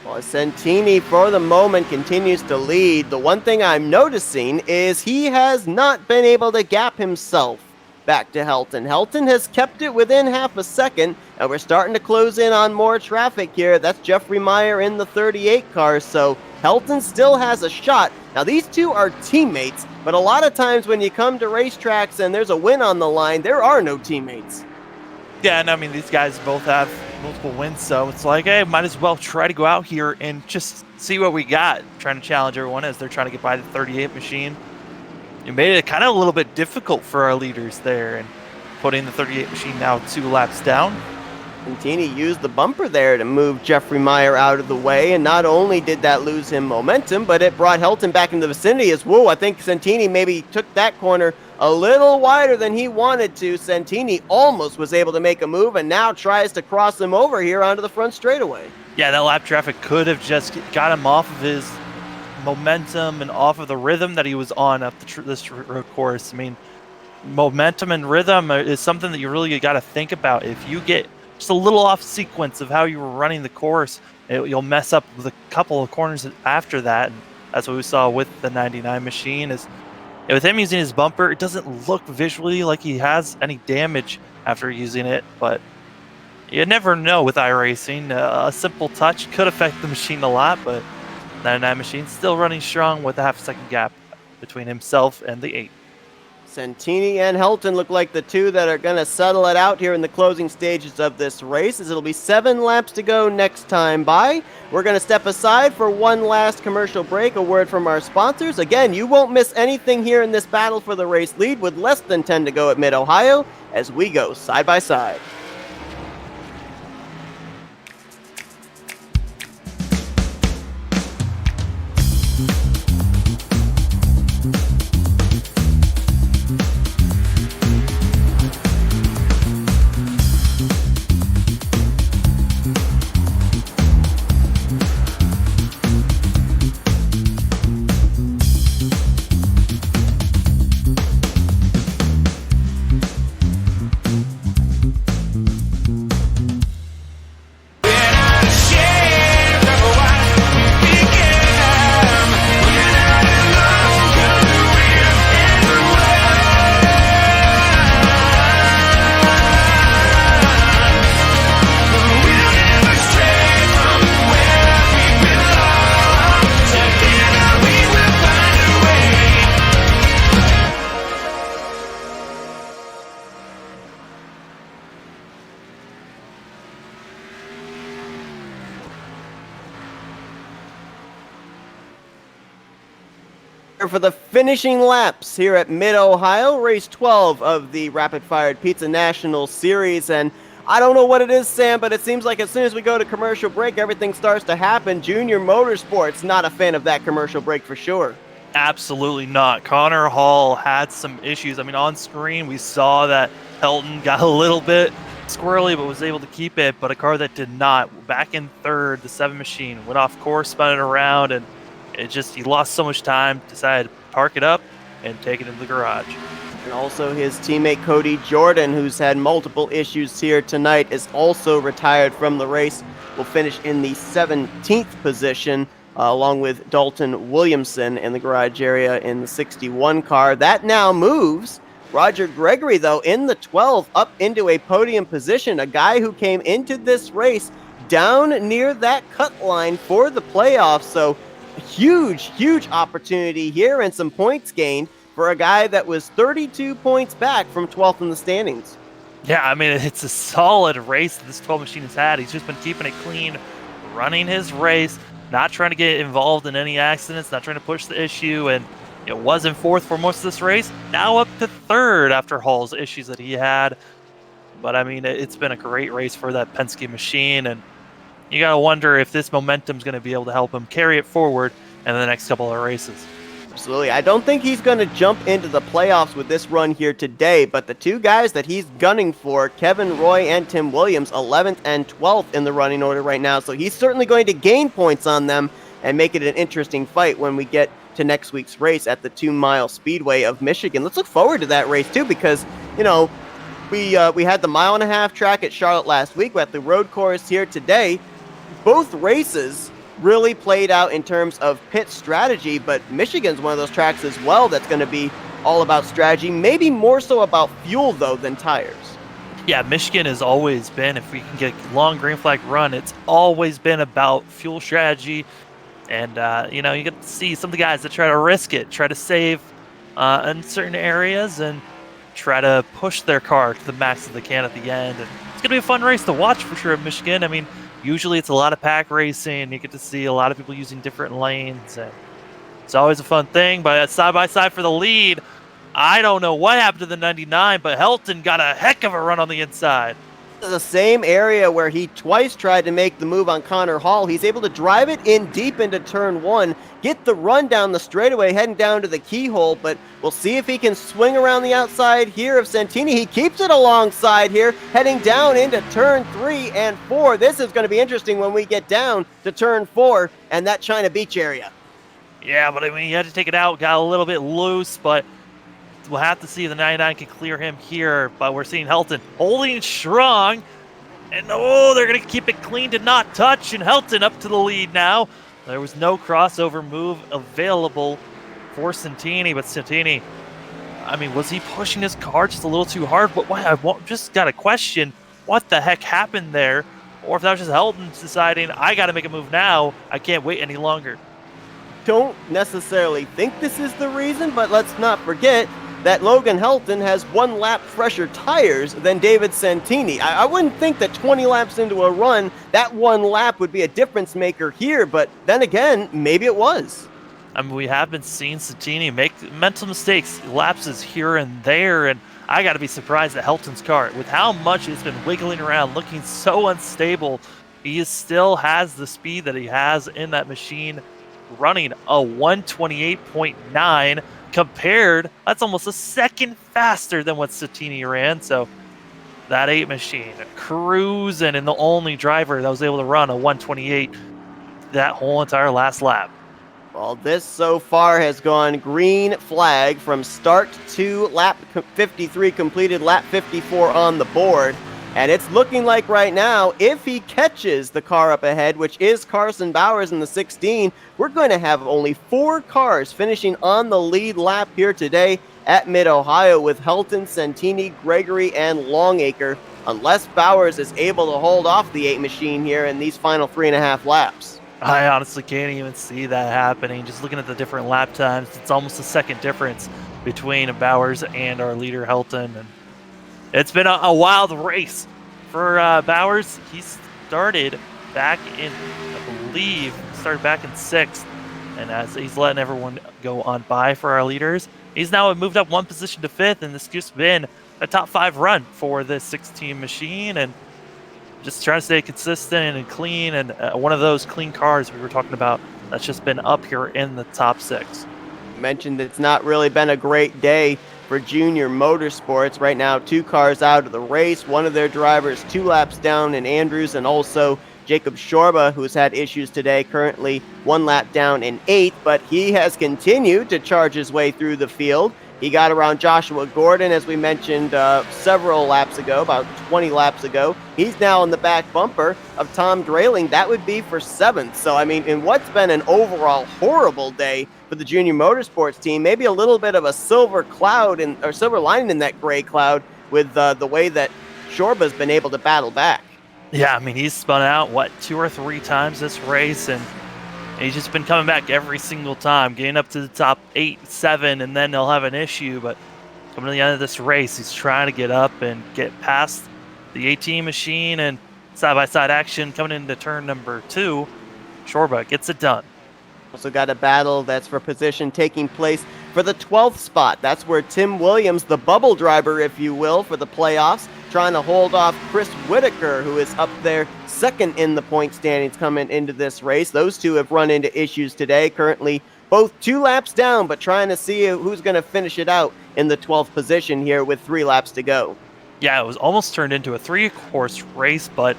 Well, Santini, for the moment, continues to lead. The one thing I'm noticing is he has not been able to gap himself back to Helton. Helton has kept it within half a second, and we're starting to close in on more traffic here. That's Jeffrey Meyer in the 38 car, so Helton still has a shot. Now, these two are teammates, but a lot of times when you come to racetracks and there's a win on the line, there are no teammates. Yeah, and I mean, these guys both have multiple wins, so it's like, hey, might as well try to go out here and just see what we got, trying to challenge everyone as they're trying to get by the 38 machine. It made it kind of a little bit difficult for our leaders there, and putting the 38 machine now 2 laps down. Santini used the bumper there to move Jeffrey Meyer out of the way, and not only did that lose him momentum, but it brought Helton back in the vicinity as well. I think Santini maybe took that corner a little wider than he wanted to. Santini almost was able to make a move and now tries to cross him over here onto the front straightaway. Yeah, that lap traffic could have just got him off of his momentum and off of the rhythm that he was on up this course. I mean, momentum and rhythm is something that you really got to think about. If you get just a little off sequence of how you were running the course, you'll mess up with a couple of corners after that. And that's what we saw with the 99 machine. Is with him using his bumper, it doesn't look visually like he has any damage after using it, but you never know with iRacing. A simple touch could affect the machine a lot, but 99 machine still running strong with a half-second gap between himself and the 8. Santini and Helton look like the two that are going to settle it out here in the closing stages of this race, as it'll be 7 laps to go next time by. We're going to step aside for one last commercial break, a word from our sponsors. Again, you won't miss anything here in this battle for the race lead with less than 10 to go at Mid-Ohio as we go side by side. For the finishing laps here at Mid-Ohio, race 12 of the Rapid Fired Pizza National Series. And I don't know what it is, Sam, but it seems like as soon as we go to commercial break, everything starts to happen. Junior Motorsports, not a fan of that commercial break for sure. Absolutely not. Connor Hall had some issues. I mean, on screen, we saw that Helton got a little bit squirrely, but was able to keep it. But a car that did not, back in third, the 7 machine, went off course, spun it around, and he lost so much time, decided to park it up and take it into the garage. And also his teammate Cody Jordan, who's had multiple issues here tonight, is also retired from the race. Will finish in the 17th position, along with Dalton Williamson in the garage area in the 61 car. That now moves Roger Gregory, though, in the 12 up into a podium position, a guy who came into this race down near that cut line for the playoffs. So huge opportunity here and some points gained for a guy that was 32 points back from 12th in the standings. Yeah, I mean, it's a solid race that this 12 machine has had. He's just been keeping it clean, running his race, not trying to get involved in any accidents, not trying to push the issue, and it was in 4th for most of this race, now up to 3rd after Hall's issues that he had. But I mean, it's been a great race for that Penske machine, and you gotta wonder if this momentum's going to be able to help him carry it forward in the next couple of races. Absolutely. I don't think he's going to jump into the playoffs with this run here today, but the two guys that he's gunning for, Kevin Roy and Tim Williams, 11th and 12th in the running order right now, so he's certainly going to gain points on them and make it an interesting fight when we get to next week's race at the 2-mile speedway of Michigan. Let's look forward to that race too, because, you know, we had the 1.5-mile track at Charlotte last week. We had the road course here today. Both races really played out in terms of pit strategy, but Michigan's one of those tracks as well that's going to be all about strategy, maybe more so about fuel, though, than tires. Yeah, Michigan has always been, if we can get long green flag run, it's always been about fuel strategy. And, you know, you get to see some of the guys that try to risk it, try to save in certain areas, and try to push their car to the max that they can at the end. And it's going to be a fun race to watch for sure at Michigan. I mean, usually it's a lot of pack racing. You get to see a lot of people using different lanes, and it's always a fun thing. But side by side for the lead, I don't know what happened to the 99, but Helton got a heck of a run on the inside. The same area where he twice tried to make the move on Connor Hall. He's able to drive it in deep into turn one, get the run down the straightaway, heading down to the keyhole, but we'll see if he can swing around the outside here of Santini. He keeps it alongside here, heading down into turn 3 and 4. This is going to be interesting when we get down to turn 4 and that China Beach area. Yeah, but I mean, he had to take it out, got a little bit loose, but we'll have to see if the 99 can clear him here. But we're seeing Helton holding strong. And oh, they're going to keep it clean to not touch. And Helton up to the lead now. There was no crossover move available for Santini. But Santini, I mean, was he pushing his car just a little too hard? But I've just got a question. What the heck happened there? Or if that was just Helton deciding, I got to make a move now. I can't wait any longer. Don't necessarily think this is the reason, but let's not forget that Logan Helton has 1 lap fresher tires than David Santini. I wouldn't think that 20 laps into a run, that 1 lap would be a difference maker here, but then again, maybe it was. I mean, we have been seeing Santini make mental mistakes, lapses here and there, and I got to be surprised at Helton's car. With how much it's been wiggling around, looking so unstable, he still has the speed that he has in that machine, running a 128.9 compared, that's almost a second faster than what Santini ran. So that 8 machine cruising, and the only driver that was able to run a 128 that whole entire last lap. Well, this so far has gone green flag from start to lap 53 completed, lap 54 on the board. And it's looking like right now, if he catches the car up ahead, which is Carson Bowers in the 16, we're going to have only 4 cars finishing on the lead lap here today at Mid-Ohio with Helton, Santini, Gregory, and Longacre, unless Bowers is able to hold off the 8 machine here in these final 3.5 laps. I honestly can't even see that happening. Just looking at the different lap times, it's almost a second difference between Bowers and our leader, Helton. And it's been a wild race for Bowers. He started back in, I believe, back in 6th. And as he's letting everyone go on by for our leaders, he's now moved up 1 position to 5th. And this just been a top 5 run for this 16 machine. And just trying to stay consistent and clean. And one of those clean cars we were talking about that's just been up here in the top 6. Mentioned it's not really been a great day for Junior Motorsports. Right now, 2 cars out of the race. One of their drivers 2 laps down in Andrews, and also Jacob Shorba, who's had issues today, currently 1 lap down in 8th, but he has continued to charge his way through the field. He got around Joshua Gordon, as we mentioned several laps ago, about 20 laps ago. He's now in the back bumper of Tom Drayling. That would be for 7th. So, I mean, in what's been an overall horrible day for the Junior Motorsports team, maybe a little bit of a silver cloud or silver lining in that gray cloud with the way that Shorba's been able to battle back. Yeah, I mean, he's spun out, 2 or 3 times this race, and he's just been coming back every single time, getting up to the top 8, 7, and then they'll have an issue. But coming to the end of this race, he's trying to get up and get past the 18 machine, and side-by-side action coming into turn number 2. Shorba gets it done. Also got a battle that's for position taking place for the 12th spot. That's where Tim Williams, the bubble driver, if you will, for the playoffs, trying to hold off Chris Whittaker, who is up there 2nd in the point standings coming into this race. Those two have run into issues today. Currently both 2 laps down, but trying to see who's going to finish it out in the 12th position here with 3 laps to go. Yeah, it was almost turned into a 3-horse race, but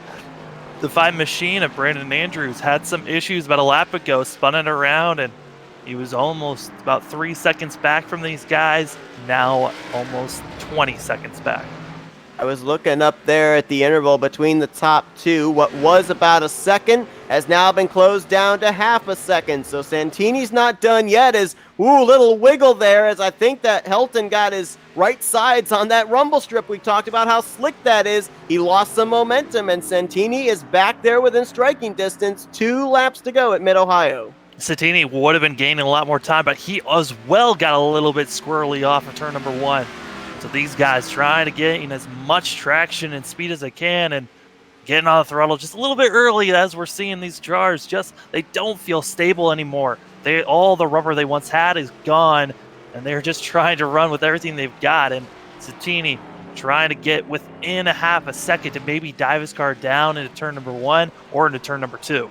the 5 machine of Brandon Andrews had some issues about a lap ago, spun it around, and he was almost about 3 seconds back from these guys, now almost 20 seconds back. I was looking up there at the interval between the top 2. What was about a second has now been closed down to half a second. So Santini's not done yet. Little wiggle there, as I think that Helton got his right sides on that rumble strip. We talked about how slick that is. He lost some momentum, and Santini is back there within striking distance. 2 laps to go at Mid-Ohio. Santini would have been gaining a lot more time, but he as well got a little bit squirrely off of turn number 1. So these guys trying to get in as much traction and speed as they can and getting on the throttle just a little bit early as we're seeing these jars. They don't feel stable anymore. All the rubber they once had is gone, and they're just trying to run with everything they've got. And Santini trying to get within a half a second to maybe dive his car down into turn number 1 or into turn number 2.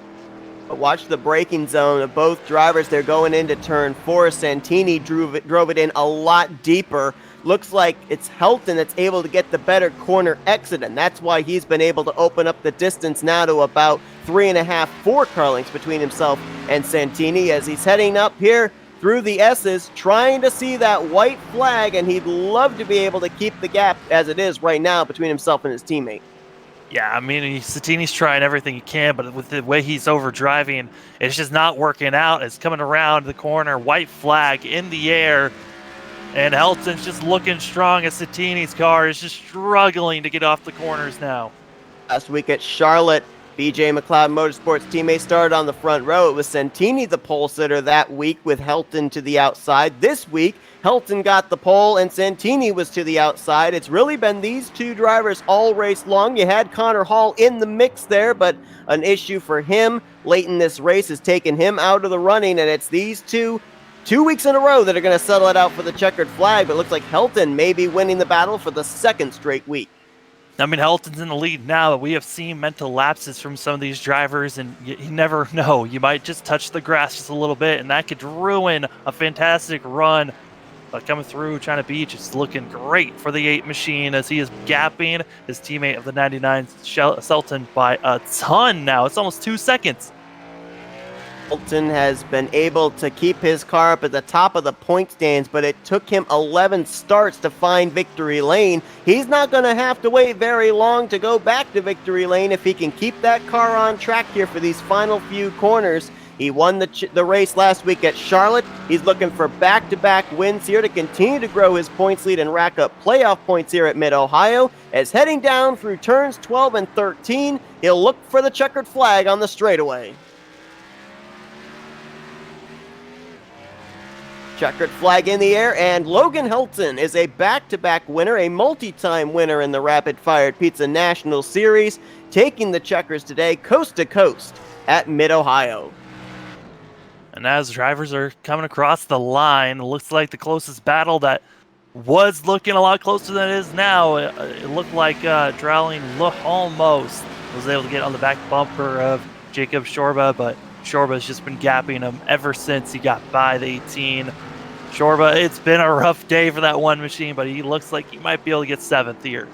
But watch the braking zone of both drivers. They're going into turn 4. Santini drove it in a lot deeper. Looks like it's Helton that's able to get the better corner exit, and that's why he's been able to open up the distance now to about 3.5, 4 car lengths between himself and Santini as he's heading up here through the S's, trying to see that white flag, and he'd love to be able to keep the gap as it is right now between himself and his teammate. Yeah, I mean, Santini's trying everything he can, but with the way he's overdriving, it's just not working out. It's coming around the corner, white flag in the air, and Helton's just looking strong as Santini's car is just struggling to get off the corners now. Last week at Charlotte, BJ McLeod Motorsports teammates started on the front row. It was Santini the pole sitter that week with Helton to the outside. This week, Helton got the pole and Santini was to the outside. It's really been these two drivers all race long. You had Connor Hall in the mix there, but an issue for him late in this race has taken him out of the running, and it's these two weeks in a row that are going to settle it out for the checkered flag. But it looks like Helton may be winning the battle for the second straight week. I mean, Helton's in the lead now, but we have seen mental lapses from some of these drivers, and you never know. You might just touch the grass just a little bit, and that could ruin a fantastic run. But coming through, trying to beat, just looking great for the 8 machine as he is gapping his teammate of the 99, Selton, by a ton now. It's almost 2 seconds. Dalton has been able to keep his car up at the top of the point stands, but it took him 11 starts to find victory lane. He's not going to have to wait very long to go back to victory lane if he can keep that car on track here for these final few corners. He won the race last week at Charlotte. He's looking for back-to-back wins here to continue to grow his points lead and rack up playoff points here at Mid-Ohio. As heading down through turns 12 and 13, he'll look for the checkered flag on the straightaway. Checkered flag in the air, and Logan Helton is a back-to-back winner, a multi-time winner in the Rapid Fire Pizza National Series, taking the checkers today coast to coast at Mid-Ohio. And as drivers are coming across the line, it looks like the closest battle that was looking a lot closer than it is now. It looked like Drowling almost was able to get on the back bumper of Jacob Shorba, but Shorba's just been gapping him ever since he got by the 18. Shorba, it's been a rough day for that one machine, but he looks like he might be able to get 7th here.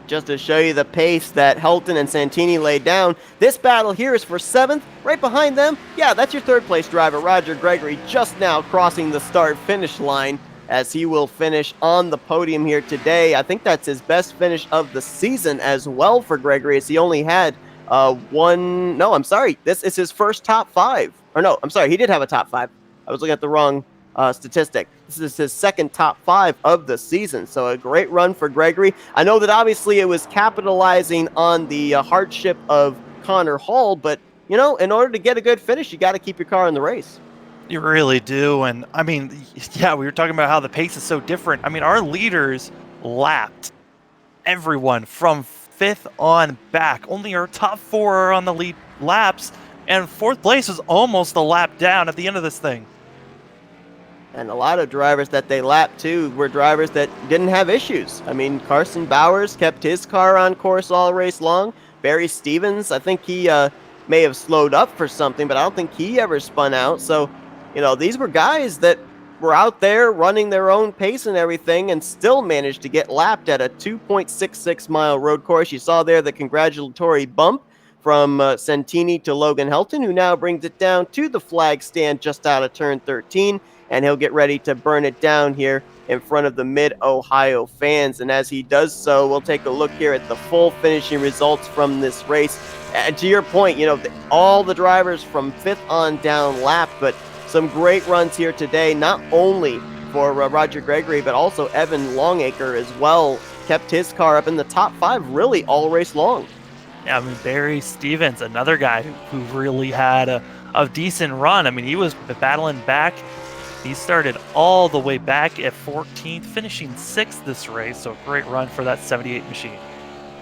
Just to show you the pace that Helton and Santini laid down, this battle here is for 7th. Right behind them, yeah, that's your 3rd place driver, Roger Gregory, just now crossing the start-finish line as he will finish on the podium here today. I think that's his best finish of the season as well for Gregory, as he only had this is his first top 5. Or no, I'm sorry, he did have a top 5. I was looking at the wrong statistic. This is his second top 5 of the season, so a great run for Gregory. I know that obviously it was capitalizing on the hardship of Connor Hall, but, you know, in order to get a good finish, you got to keep your car in the race. You really do, and I mean, yeah, we were talking about how the pace is so different. I mean, our leaders lapped everyone from 5th on back. Only our top 4 are on the lead laps, and 4th place was almost a lap down at the end of this thing. And a lot of drivers that they lapped too were drivers that didn't have issues. I mean, Carson Bowers kept his car on course all race long. Barry Stevens, I think he may have slowed up for something, but I don't think he ever spun out. So, you know, these were guys that were out there running their own pace and everything and still managed to get lapped at a 2.66 mile road course. You saw there the congratulatory bump from Santini to Logan Helton, who now brings it down to the flag stand just out of turn 13, and he'll get ready to burn it down here in front of the Mid-Ohio fans. And as he does so, we'll take a look here at the full finishing results from this race. And to your point, you know, all the drivers from 5th on down lapped, but some great runs here today, not only for Roger Gregory, but also Evan Longacre as well. Kept his car up in the top 5 really all race long. Yeah, I mean, Barry Stevens, another guy who really had a decent run. I mean, he was battling back. He started all the way back at 14th, finishing 6th this race, so a great run for that 78 machine.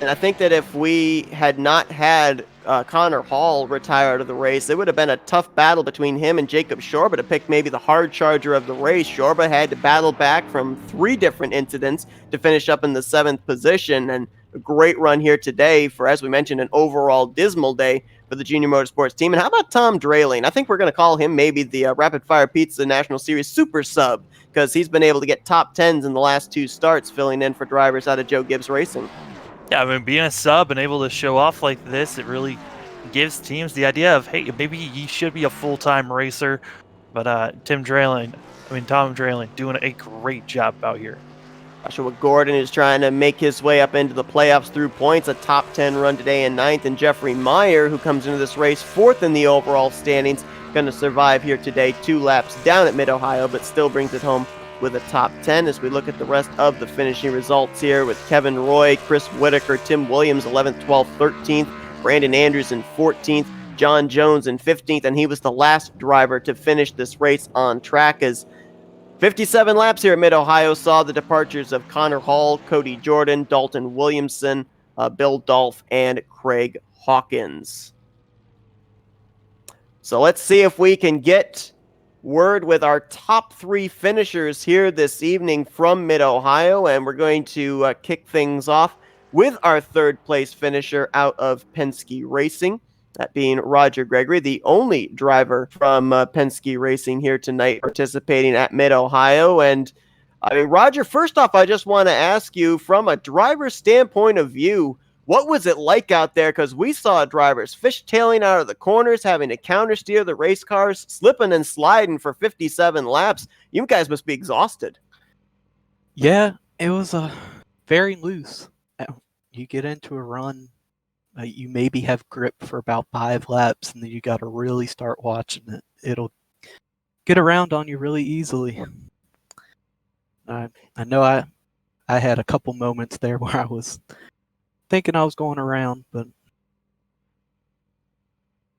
And I think that if we had not had Connor Hall retire out of the race, it would have been a tough battle between him and Jacob Shorba to pick maybe the hard charger of the race. Shorba had to battle back from 3 different incidents to finish up in the 7th position, and a great run here today for, as we mentioned, an overall dismal day for the Junior Motorsports team. And how about Tom Draling? I think we're going to call him maybe the Rapid Fire Pizza National Series super sub, because he's been able to get top 10s in the last 2 starts, filling in for drivers out of Joe Gibbs Racing. Yeah, I mean, being a sub and able to show off like this, it really gives teams the idea of, hey, maybe he should be a full-time racer. But Tom Draling doing a great job out here. Joshua Gordon is trying to make his way up into the playoffs through points, a top 10 run today in 9th, and Jeffrey Meyer, who comes into this race 4th in the overall standings, going to survive here today, 2 laps down at Mid-Ohio, but still brings it home with a top 10 as we look at the rest of the finishing results here with Kevin Roy, Chris Whittaker, Tim Williams 11th, 12th, 13th, Brandon Andrews in 14th, John Jones in 15th, and he was the last driver to finish this race on track as 57 laps here at Mid-Ohio saw the departures of Connor Hall, Cody Jordan, Dalton Williamson, Bill Dolph, and Craig Hawkins. So let's see if we can get word with our top 3 finishers here this evening from Mid-Ohio, and we're going to kick things off with our 3rd place finisher out of Penske Racing, that being Roger Gregory, the only driver from Penske Racing here tonight participating at Mid-Ohio. And I mean, Roger, first off, I just want to ask you, from a driver's standpoint of view, what was it like out there? Because we saw drivers fishtailing out of the corners, having to countersteer the race cars, slipping and sliding for 57 laps. You guys must be exhausted. Yeah, it was very loose. You get into a run, you maybe have grip for about 5 laps, and then you got to really start watching it. It'll get around on you really easily. I know I had a couple moments there where I was thinking I was going around, but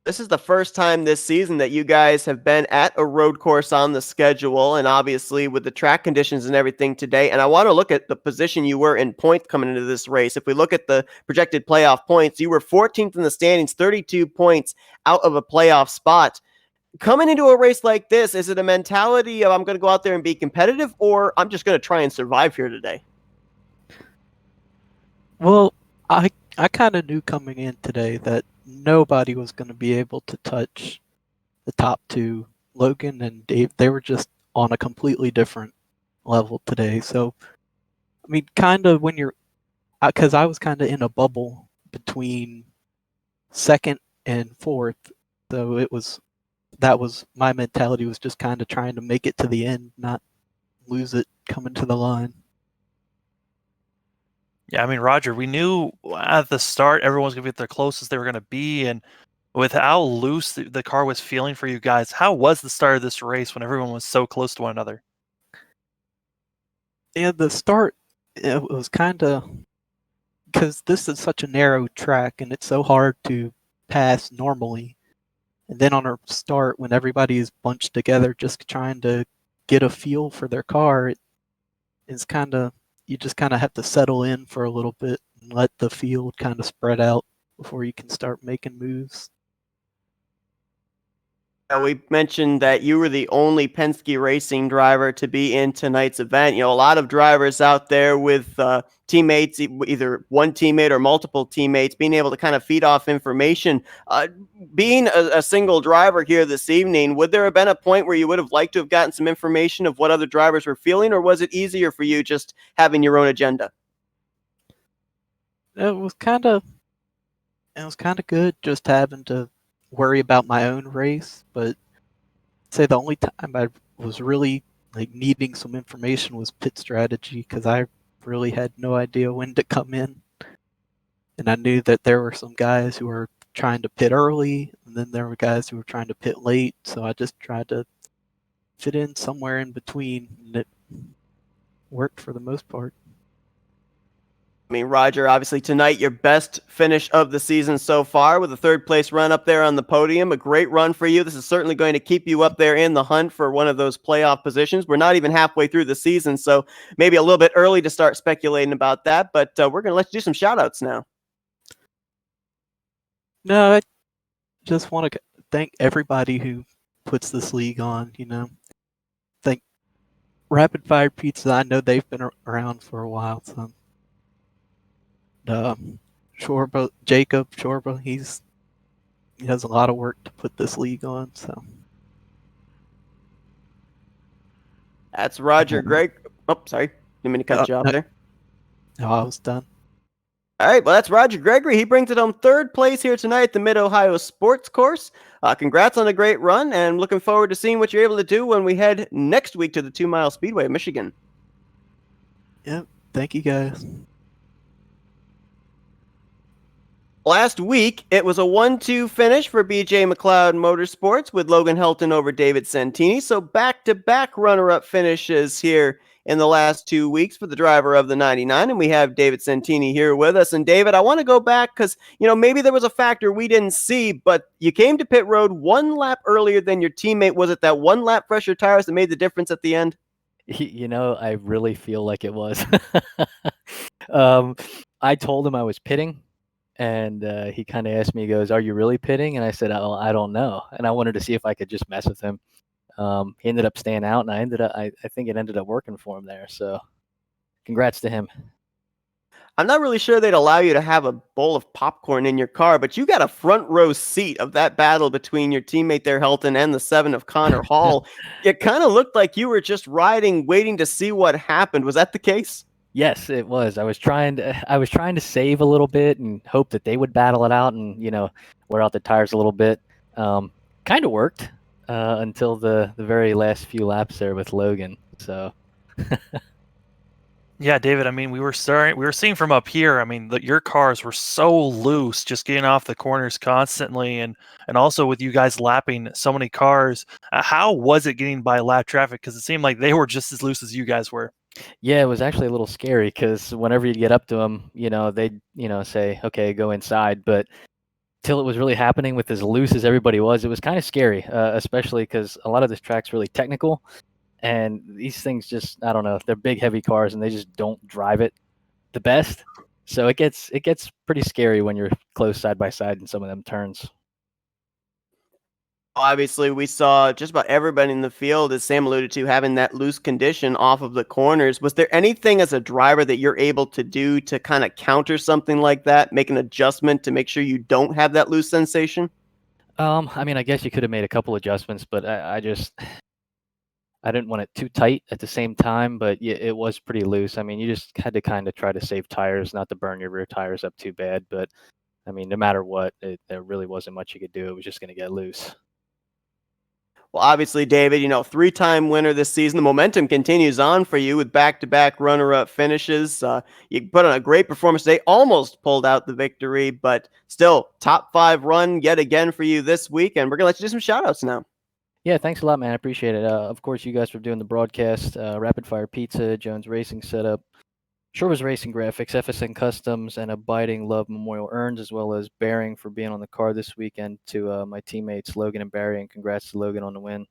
this is the first time this season that you guys have been at a road course on the schedule, and obviously with the track conditions and everything today. And I want to look at the position you were in points coming into this race. If we look at the projected playoff points, you were 14th in the standings, 32 points out of a playoff spot. Coming into a race like this, is it a mentality of I'm going to go out there and be competitive, or I'm just going to try and survive here today? Well, I kind of knew coming in today that nobody was going to be able to touch the top 2. Logan and Dave, they were just on a completely different level today. So, I mean, kind of when you're, because I was kind of in a bubble between 2nd and 4th. So that was my mentality, was just kind of trying to make it to the end, not lose it coming to the line. Yeah, I mean, Roger, we knew at the start everyone was going to be at the closest they were going to be, and with how loose the car was feeling for you guys, how was the start of this race when everyone was so close to one another? Yeah, the start, it was kind of, because this is such a narrow track and it's so hard to pass normally. And then on our start, when everybody is bunched together just trying to get a feel for their car, it's kind of, you just kind of have to settle in for a little bit and let the field kind of spread out before you can start making moves. We mentioned that you were the only Penske Racing driver to be in tonight's event. You know, a lot of drivers out there with teammates, either one teammate or multiple teammates, being able to kind of feed off information. Being a single driver here this evening, would there have been a point where you would have liked to have gotten some information of what other drivers were feeling, or was it easier for you just having your own agenda? It was kind of good just having to worry about my own race, but I'd say the only time I was really like needing some information was pit strategy, because I really had no idea when to come in, and I knew that there were some guys who were trying to pit early, and then there were guys who were trying to pit late, so I just tried to fit in somewhere in between, and it worked for the most part. I mean, Roger, obviously tonight, your best finish of the season so far with a third place run up there on the podium. A great run for you. This is certainly going to keep you up there in the hunt for one of those playoff positions. We're not even halfway through the season, so maybe a little bit early to start speculating about that, but we're going to let you do some shout outs now. No, I just want to thank everybody who puts this league on, Thank Rapid Fire Pizza. I know they've been around for a while, so Jacob Shorba, he has a lot of work to put this league on, so. That's Roger Greg. Oh, sorry. Didn't mean to cut you off there. No, I was done. All right, well, that's Roger Gregory. He brings it home third place here tonight at the Mid-Ohio Sports Course. Congrats on a great run, and looking forward to seeing what you're able to do when we head next week to the 2 Mile Speedway of Michigan. Yep, thank you guys. Last week, it was a 1-2 finish for BJ McLeod Motorsports with Logan Helton over David Santini. So back-to-back runner-up finishes here in the last 2 weeks for the driver of the 99. And we have David Santini here with us. And David, I want to go back because, maybe there was a factor we didn't see, but you came to pit road 1 lap earlier than your teammate. Was it that 1 lap fresher tires that made the difference at the end? I really feel like it was. I told him I was pitting. And he kind of asked me, he goes, "Are you really pitting?" And I said, "Oh, I don't know." And I wanted to see if I could just mess with him. He ended up staying out, and I think it ended up working for him there. So congrats to him. I'm not really sure they'd allow you to have a bowl of popcorn in your car, but you got a front row seat of that battle between your teammate there, Helton, and the 7 of Connor Hall. It kind of looked like you were just riding, waiting to see what happened. Was that the case? Yes, it was. I was trying to save a little bit and hope that they would battle it out and wear out the tires a little bit. Kind of worked until the very last few laps there with Logan. So. Yeah, David. I mean, we were seeing from up here. I mean, your cars were so loose, just getting off the corners constantly, and also with you guys lapping so many cars. How was it getting by lap traffic? Because it seemed like they were just as loose as you guys were. Yeah, it was actually a little scary because whenever you get up to them, they'd say, "Okay, go inside." But till it was really happening with as loose as everybody was, it was kind of scary, especially because a lot of this track's really technical. And these things just, I don't know, they're big, heavy cars, and they just don't drive it the best. So it gets pretty scary when you're close side by side in some of them turns. Obviously, we saw just about everybody in the field, as Sam alluded to, having that loose condition off of the corners. Was there anything as a driver that you're able to do to kind of counter something like that, make an adjustment to make sure you don't have that loose sensation? I mean, I guess you could have made a couple adjustments, but I didn't want it too tight at the same time, but yeah, it was pretty loose. I mean, you just had to kind of try to save tires, not to burn your rear tires up too bad. But I mean, no matter what, there really wasn't much you could do. It was just going to get loose. Well, obviously, David, 3-time winner this season. The momentum continues on for you with back-to-back runner-up finishes. You put on a great performance today, almost pulled out the victory, but still top 5 run yet again for you this week. And we're going to let you do some shout-outs now. Yeah, thanks a lot, man. I appreciate it. Of course, you guys for doing the broadcast, Rapid Fire Pizza, Jones Racing Setup, Shorba's Racing Graphics, FSN Customs, and Abiding Love Memorial Urns, as well as Bearing for being on the car this weekend, to my teammates Logan and Barry, and congrats to Logan on the win.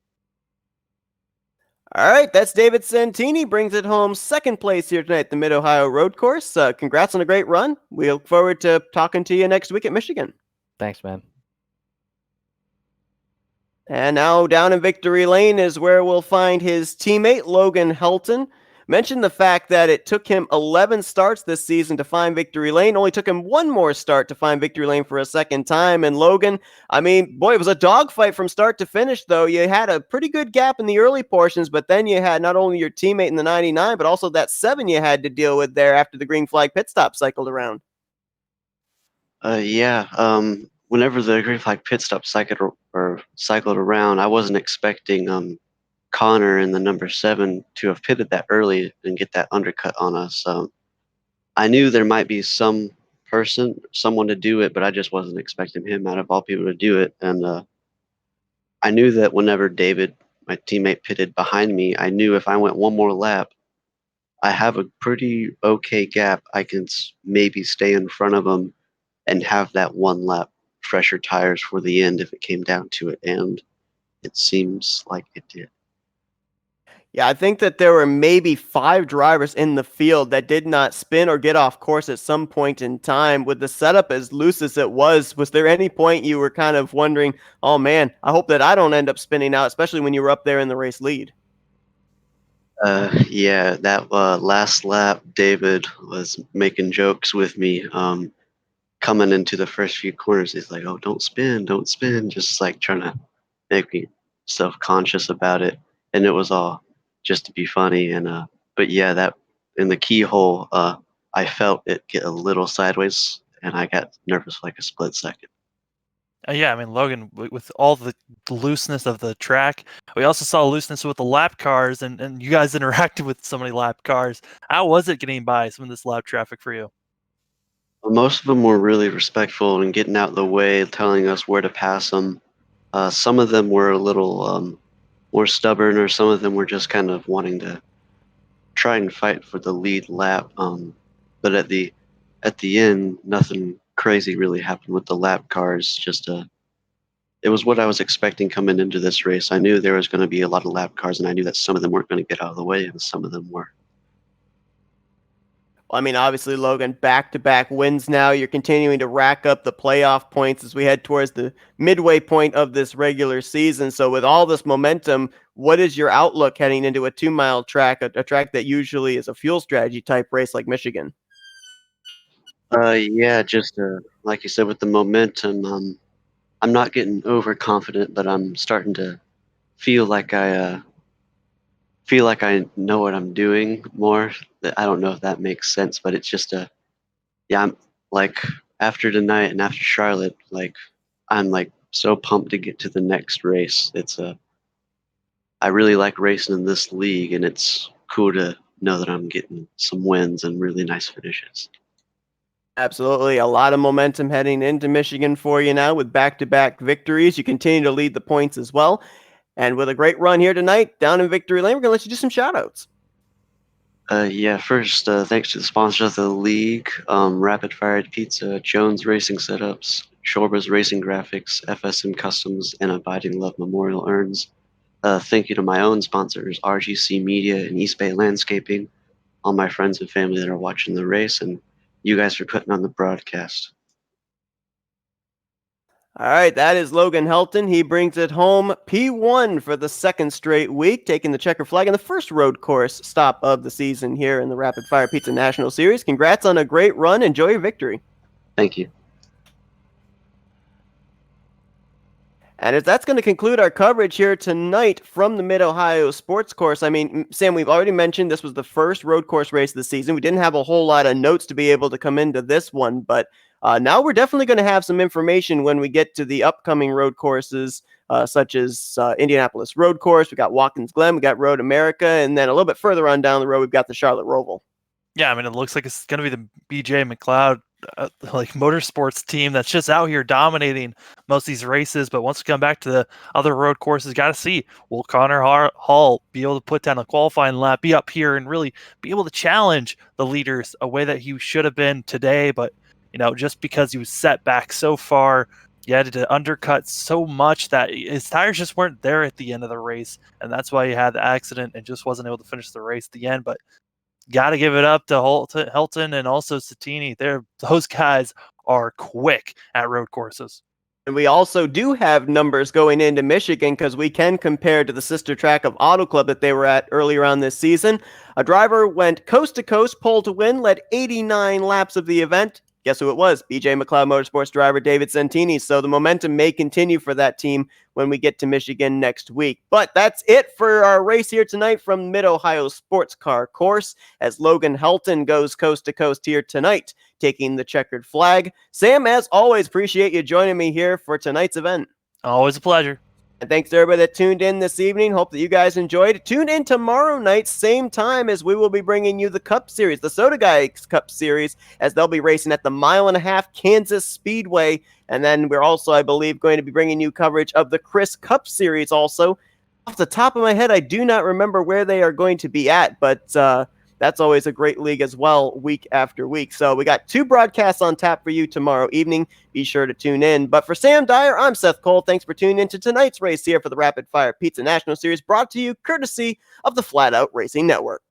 All right, that's David Santini, brings it home second place here tonight at the Mid-Ohio Road Course. Congrats on a great run. We look forward to talking to you next week at Michigan. Thanks, man. And now down in Victory Lane is where we'll find his teammate, Logan Helton. Mentioned the fact that it took him 11 starts this season to find Victory Lane. Only took him 1 more start to find Victory Lane for a second time. And Logan, I mean, boy, it was a dogfight from start to finish, though. You had a pretty good gap in the early portions, but then you had not only your teammate in the 99, but also that 7 you had to deal with there after the green flag pit stop cycled around. Whenever the green flag pit stop cycled around, I wasn't expecting Connor in the number 7 to have pitted that early and get that undercut on us. I knew there might be someone to do it, but I just wasn't expecting him out of all people to do it. And I knew that whenever David, my teammate, pitted behind me, I knew if I went one more lap, I have a pretty okay gap. I can maybe stay in front of them and have that one lap fresher tires for the end if it came down to it, and it seems like it did. Yeah, I think that there were maybe 5 drivers in the field that did not spin or get off course at some point in time. With the setup as loose as it was there any point you were kind of wondering, oh man, I hope that I don't end up spinning out, especially when you were up there in the race lead? Yeah, that last lap, David was making jokes with me. Coming into the first few corners, he's like, "Oh, don't spin," just like trying to make me self-conscious about it, and it was all just to be funny. And but yeah, that in the keyhole, I felt it get a little sideways, and I got nervous for like a split second. Yeah, I mean, Logan, with all the looseness of the track, we also saw looseness with the lap cars, and you guys interacted with so many lap cars. How was it getting by some of this lap traffic for you? Most of them were really respectful and getting out of the way, telling us where to pass them. Some of them were a little more stubborn, or some of them were just kind of wanting to try and fight for the lead lap. But at the end, nothing crazy really happened with the lap cars. Just it was what I was expecting coming into this race. I knew there was going to be a lot of lap cars, and I knew that some of them weren't going to get out of the way, and some of them were. Well, I mean, obviously, Logan, back-to-back wins now. You're continuing to rack up the playoff points as we head towards the midway point of this regular season. So with all this momentum, what is your outlook heading into a 2-mile track, a track that usually is a fuel strategy type race like Michigan? Yeah, just like you said, with the momentum, I'm not getting overconfident, but I'm starting to feel like I know what I'm doing more. I don't know if that makes sense, but it's just a yeah. I'm like after tonight and after Charlotte, like I'm like so pumped to get to the next race. It's a I really like racing in this league, and it's cool to know that I'm getting some wins and really nice finishes. Absolutely. A lot of momentum heading into Michigan for you now with back-to-back victories. You continue to lead the points as well. And with a great run here tonight down in Victory Lane, we're going to let you do some shout-outs. Yeah, first, thanks to the sponsors of the league, Rapid Fire Pizza, Jones Racing Setups, Shorba's Racing Graphics, FSM Customs, and Abiding Love Memorial Urns. Thank you to my own sponsors, RGC Media and East Bay Landscaping, all my friends and family that are watching the race, and you guys for putting on the broadcast. All right, that is Logan Helton. He brings it home P1 for the second straight week, taking the checker flag in the first road course stop of the season here in the Rapid Fire Pizza National Series. Congrats on a great run. Enjoy your victory. Thank you. And if that's going to conclude our coverage here tonight from the Mid-Ohio Sports Course. I mean, Sam, we've already mentioned this was the first road course race of the season. We didn't have a whole lot of notes to be able to come into this one, but now we're definitely going to have some information when we get to the upcoming road courses, such as Indianapolis Road Course. We got Watkins Glen, we got Road America, and then a little bit further on down the road, we've got the Charlotte Roval. Yeah, I mean, it looks like it's going to be the BJ McLeod like motorsports team that's just out here dominating most of these races. But once we come back to the other road courses, got to see, will Connor Hall be able to put down a qualifying lap, be up here and really be able to challenge the leaders a way that he should have been today? But, you know, just because he was set back so far, he had to undercut so much that his tires just weren't there at the end of the race. And that's why he had the accident and just wasn't able to finish the race at the end. But got to give it up to Helton and also Santini. Those guys are quick at road courses. And we also do have numbers going into Michigan because we can compare to the sister track of Auto Club that they were at earlier on this season. A driver went coast to coast, pole to win, led 89 laps of the event. Guess who it was? BJ McLeod Motorsports driver David Santini. So the momentum may continue for that team when we get to Michigan next week. But that's it for our race here tonight from Mid-Ohio Sports Car Course as Logan Helton goes coast to coast here tonight, taking the checkered flag. Sam, as always, appreciate you joining me here for tonight's event. Always a pleasure. And thanks to everybody that tuned in this evening. Hope that you guys enjoyed. Tune in tomorrow night, same time, as we will be bringing you the Cup Series, the Soda Guys Cup Series, as they'll be racing at the 1.5 Mile Kansas Speedway. And then we're also, I believe, going to be bringing you coverage of the Chris Cup Series also. Off the top of my head, I do not remember where they are going to be at, but That's always a great league as well, week after week. So we got 2 broadcasts on tap for you tomorrow evening. Be sure to tune in. But for Sam Dyer, I'm Seth Cole. Thanks for tuning in to tonight's race here for the Rapid Fire Pizza National Series, brought to you courtesy of the Flatout Racing Network.